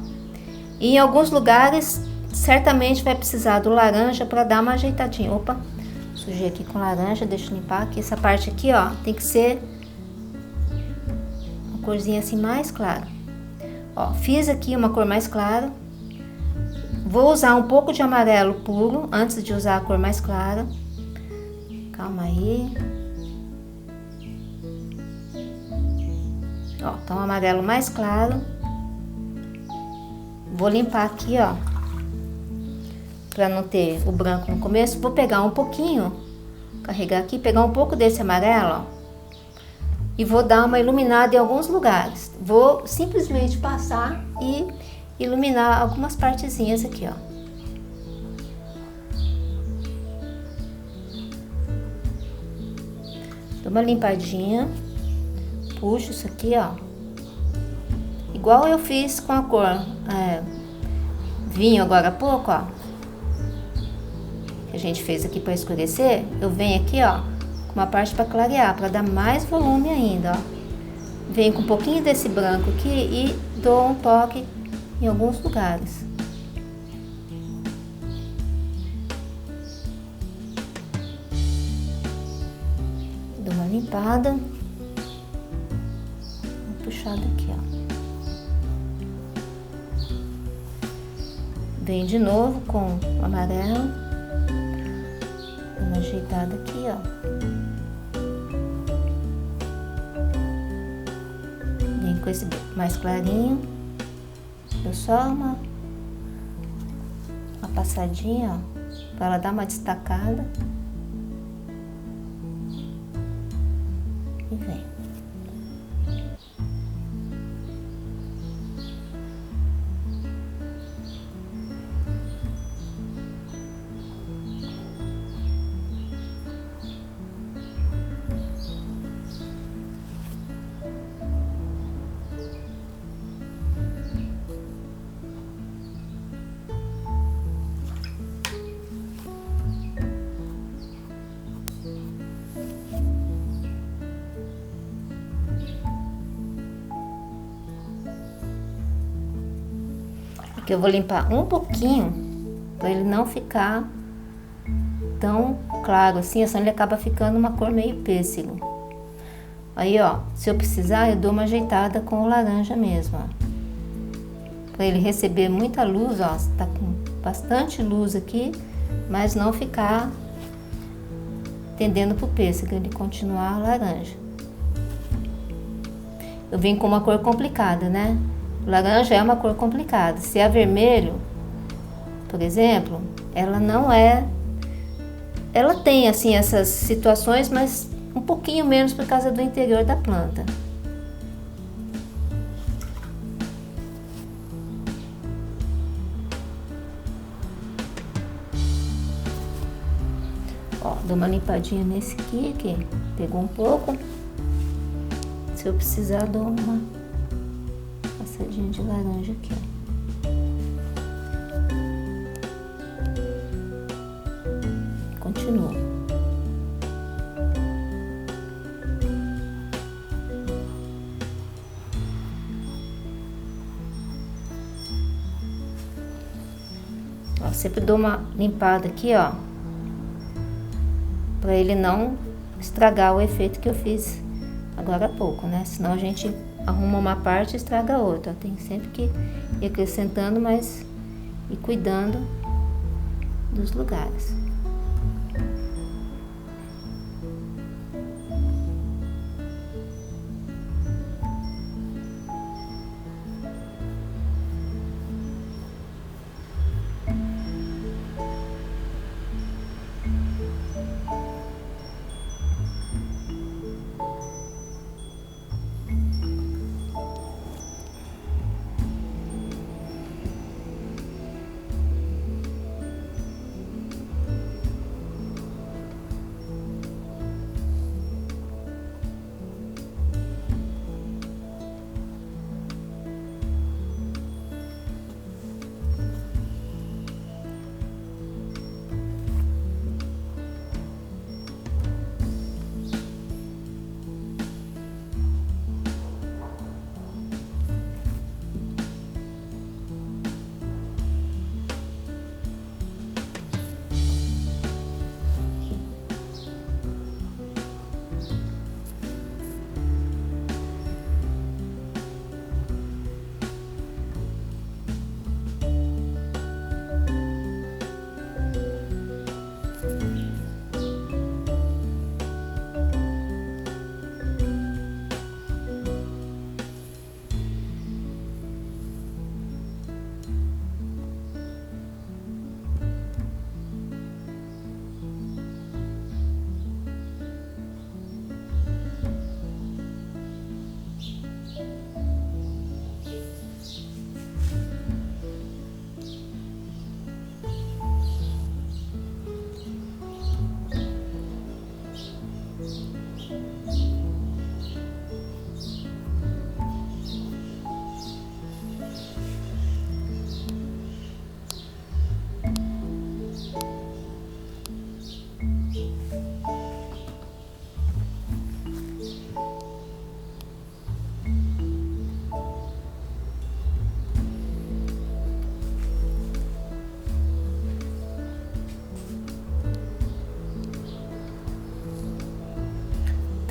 E em alguns lugares, certamente vai precisar do laranja para dar uma ajeitadinha. Opa, sujei aqui com laranja, deixa eu limpar aqui. Essa parte aqui, ó, tem que ser uma corzinha assim mais clara. Ó, fiz aqui uma cor mais clara. Vou usar um pouco de amarelo puro antes de usar a cor mais clara. Calma aí. Ó, tá um amarelo mais claro. Vou limpar aqui, ó, pra não ter o branco no começo. Vou pegar um pouquinho, carregar aqui, pegar um pouco desse amarelo, ó, e vou dar uma iluminada em alguns lugares. Vou simplesmente passar e iluminar algumas partezinhas aqui, ó. Dou uma limpadinha, puxo isso aqui, ó. Igual eu fiz com a cor vinho agora há pouco, ó. Que a gente fez aqui para escurecer. Eu venho aqui, ó, com uma parte para clarear, para dar mais volume ainda, ó. Venho com um pouquinho desse branco aqui e dou um toque em alguns lugares. Dou uma limpada. Uma puxada aqui, ó. Venho de novo com o amarelo. Dou uma ajeitada aqui, ó. Venho com esse mais clarinho. Dou só uma passadinha, ó, para ela dar uma destacada. E vem. Aqui eu vou limpar um pouquinho para ele não ficar tão claro assim, senão ele acaba ficando uma cor meio pêssego. Aí, ó, se eu precisar, eu dou uma ajeitada com o laranja mesmo, ó. Para ele receber muita luz, ó, tá com bastante luz aqui, mas não ficar tendendo pro pêssego, ele continuar laranja. Eu vim com uma cor complicada, né? O laranja é uma cor complicada. Se é vermelho, por exemplo, ela não é... Ela tem, assim, essas situações, mas um pouquinho menos por causa do interior da planta. Ó, dou uma limpadinha nesse aqui, que pegou um pouco. Se eu precisar, dou uma passadinha de laranja aqui, ó. Continua. Ó, sempre dou uma limpada aqui, ó, para ele não estragar o efeito que eu fiz agora há pouco, né? Senão a gente arruma uma parte e estraga a outra. Tem sempre que ir acrescentando, mas e cuidando dos lugares.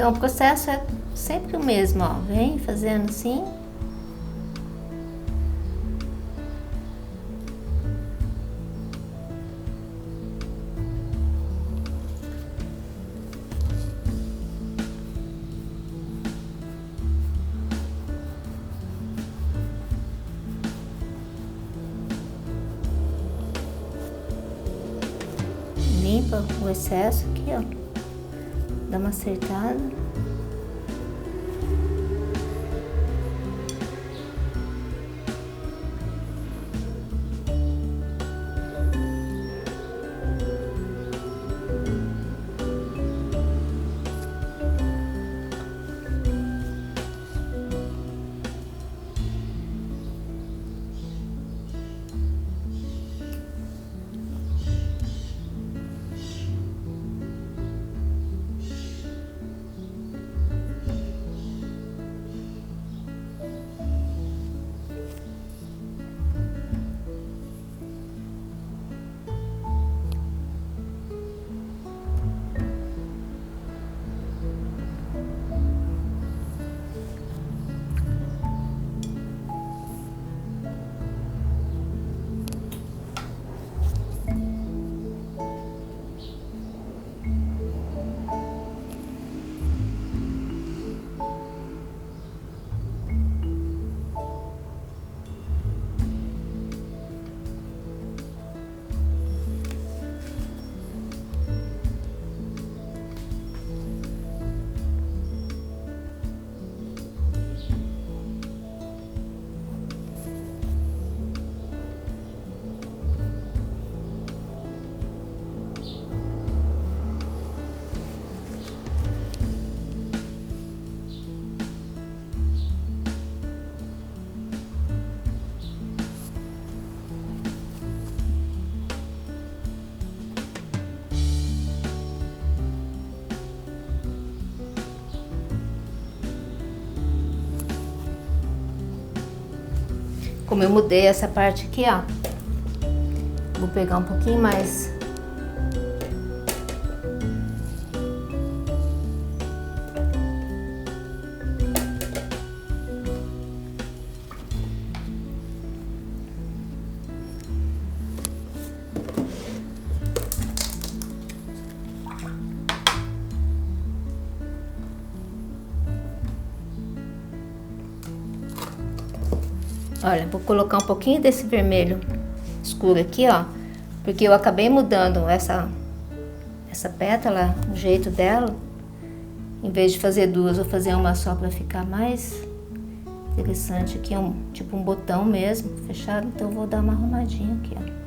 Então o processo é sempre o mesmo, ó. Vem fazendo assim. Limpa o excesso aqui, ó. Dá uma acertada. Como eu mudei essa parte aqui, ó, vou pegar um pouquinho mais. Olha, vou colocar um pouquinho desse vermelho escuro aqui, ó, porque eu acabei mudando essa pétala, o jeito dela. Em vez de fazer duas, vou fazer uma só para ficar mais interessante aqui, tipo um botão mesmo, fechado. Então eu vou dar uma arrumadinha aqui, ó.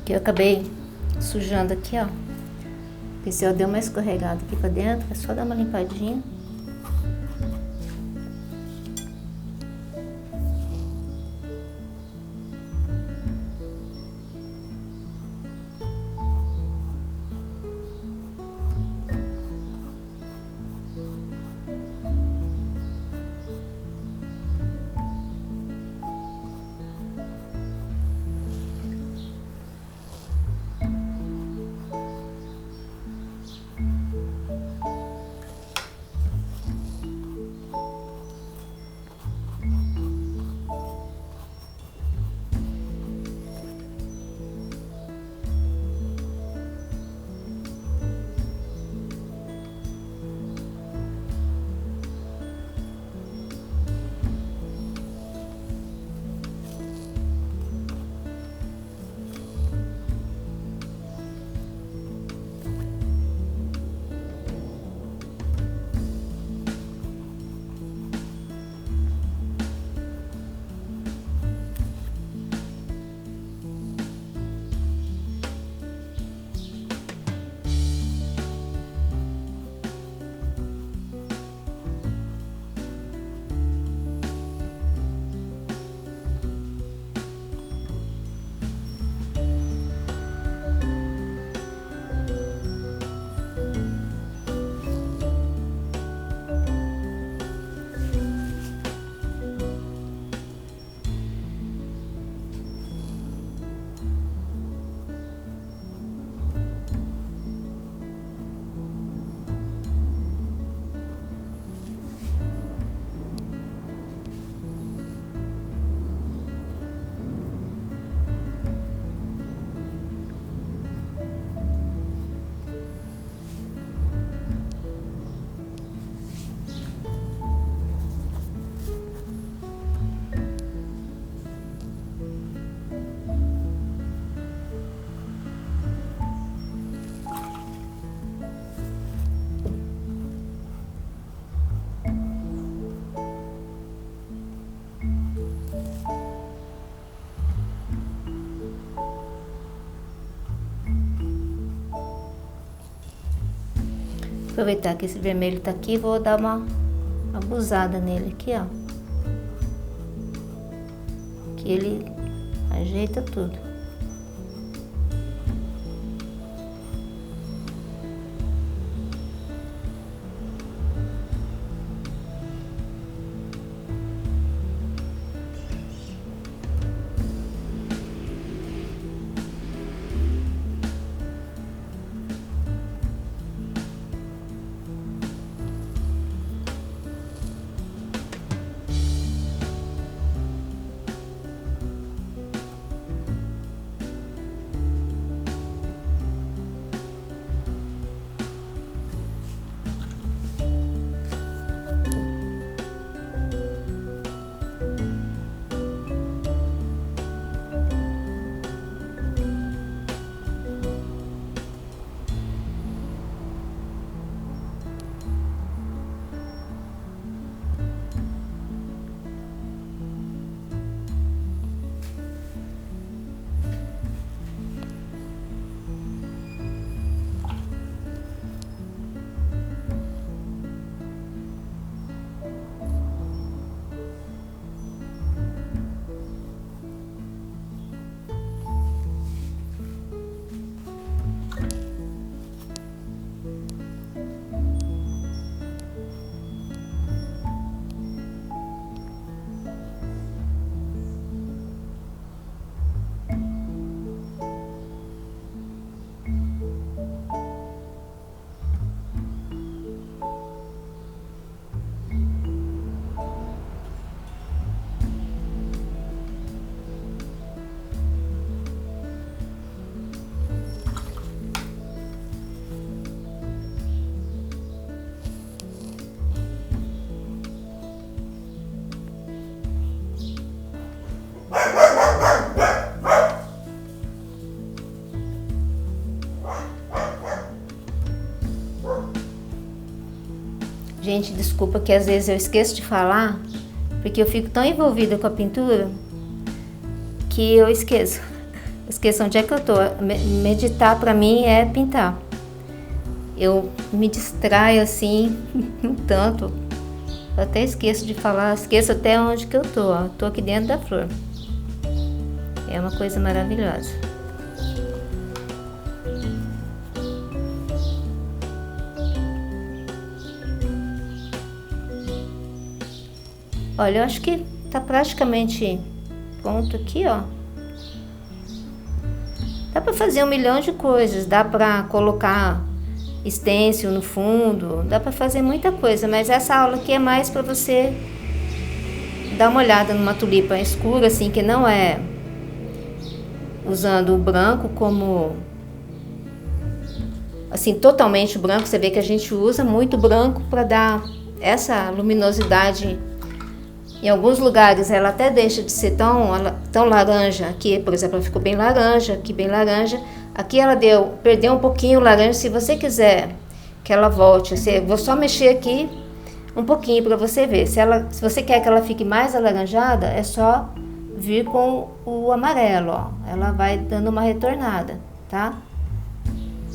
Eu acabei sujando aqui, ó. O pincel deu uma escorregada aqui pra dentro, é só dar uma limpadinha. Aproveitar que esse vermelho tá aqui, vou dar uma abusada nele aqui, ó. Que ele ajeita tudo. Gente, desculpa que às vezes eu esqueço de falar, porque eu fico tão envolvida com a pintura que eu esqueço. Esqueço onde é que eu tô. Meditar pra mim é pintar. Eu me distraio assim, um tanto. Eu até esqueço de falar, esqueço até onde que eu tô. Ó. Tô aqui dentro da flor. É uma coisa maravilhosa. Olha, eu acho que tá praticamente pronto aqui, ó. Dá pra fazer 1 milhão de coisas, dá pra colocar stencil no fundo, dá pra fazer muita coisa, mas essa aula aqui é mais pra você dar uma olhada numa tulipa escura, assim, que não é usando o branco como, assim, totalmente branco. Você vê que a gente usa muito branco pra dar essa luminosidade. Em alguns lugares ela até deixa de ser tão laranja. Aqui, por exemplo, ela ficou bem laranja, aqui bem laranja. Aqui ela perdeu um pouquinho o laranja. Se você quiser que ela volte, vou só mexer aqui um pouquinho para você ver. Se você quer que ela fique mais alaranjada, é só vir com o amarelo, ó. Ela vai dando uma retornada, tá?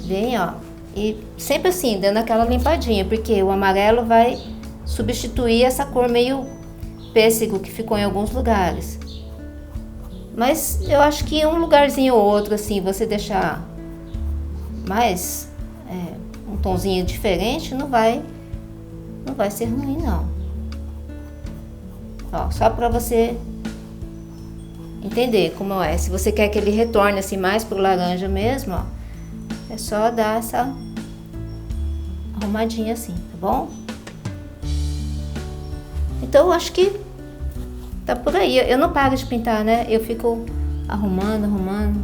Bem, ó. E sempre assim, dando aquela limpadinha, porque o amarelo vai substituir essa cor meio pêssego que ficou em alguns lugares. Mas eu acho que um lugarzinho ou outro, assim, você deixar mais um tonzinho diferente, não vai ser ruim, não. Ó, só para você entender como é. Se você quer que ele retorne assim mais pro laranja mesmo, ó, é só dar essa arrumadinha assim, tá bom? Então eu acho que tá por aí. Eu não paro de pintar, né? Eu fico arrumando.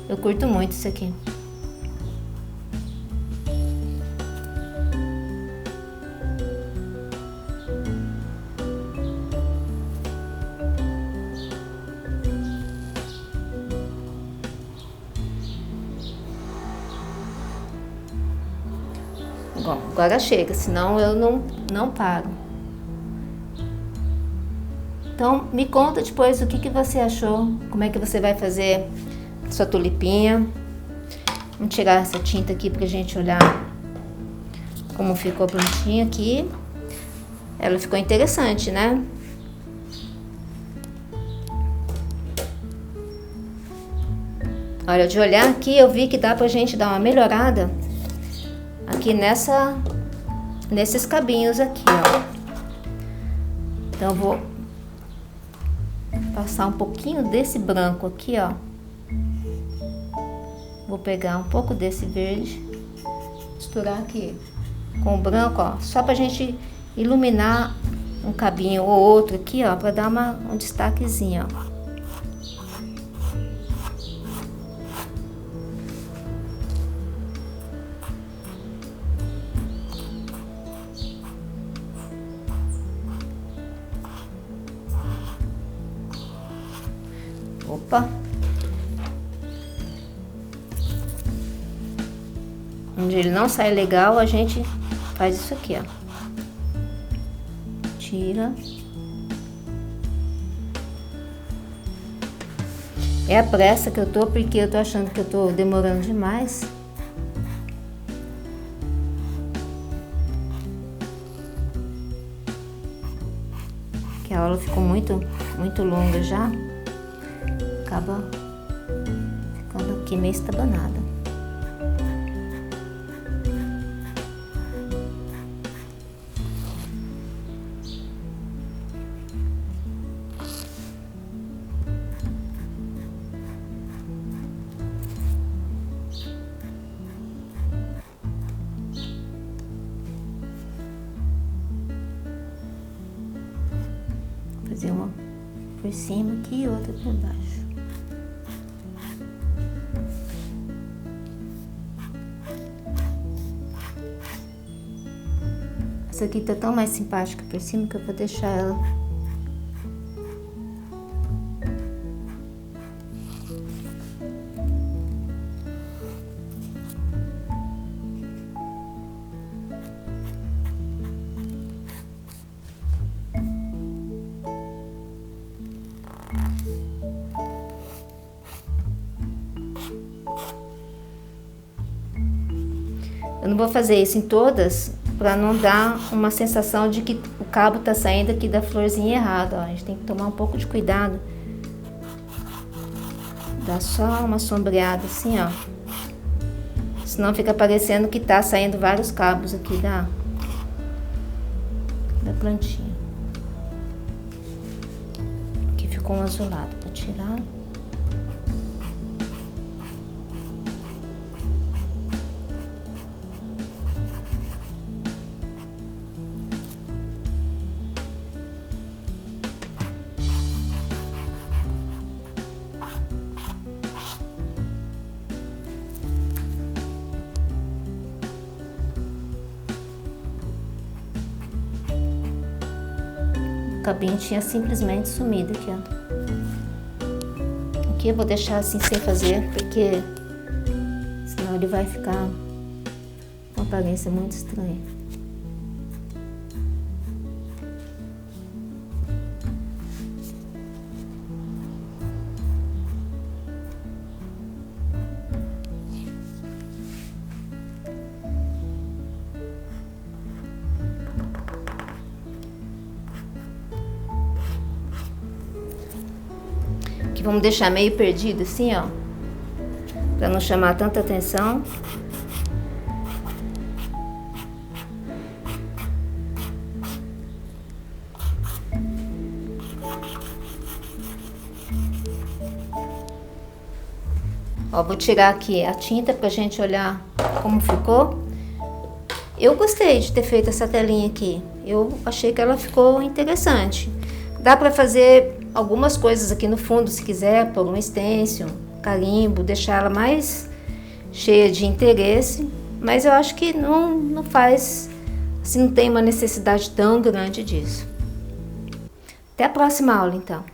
Eu curto muito isso aqui. Bom, agora chega, senão eu não paro. Então, me conta depois o que você achou, como é que você vai fazer sua tulipinha. Vamos tirar essa tinta aqui pra gente olhar como ficou prontinha aqui. Ela ficou interessante, né? Olha, de olhar aqui eu vi que dá pra gente dar uma melhorada aqui nesses cabinhos aqui, ó. Então eu vou passar um pouquinho desse branco aqui, ó. Vou pegar um pouco desse verde, misturar aqui com o branco, ó, só pra gente iluminar um cabinho ou outro aqui, ó, pra dar um destaquezinho, ó. Opa! Onde ele não sai legal, a gente faz isso aqui, ó. Tira. É a pressa que eu tô, porque eu tô achando que eu tô demorando demais. Que a aula ficou muito longa já. Acaba ficando aqui meio estabanada. Vou fazer uma por cima aqui e outra por baixo. Essa aqui tá tão mais simpática por cima que eu vou deixar ela. Eu não vou fazer isso em todas, para não dar uma sensação de que o cabo tá saindo aqui da florzinha errada, ó. A gente tem que tomar um pouco de cuidado. Dá só uma sombreada assim, ó. Senão fica parecendo que tá saindo vários cabos aqui da plantinha. Aqui ficou um azulado para tirar. O cabinho tinha simplesmente sumido aqui, ó. Aqui eu vou deixar assim sem fazer, porque senão ele vai ficar uma aparência muito estranha. Aqui vamos deixar meio perdido assim, ó, para não chamar tanta atenção. Ó, vou tirar aqui a tinta pra gente olhar como ficou. Eu gostei de ter feito essa telinha aqui. Eu achei que ela ficou interessante. Dá pra fazer algumas coisas aqui no fundo, se quiser, pôr um stencil, carimbo, deixar ela mais cheia de interesse. Mas eu acho que não faz, assim, não tem uma necessidade tão grande disso. Até a próxima aula, então.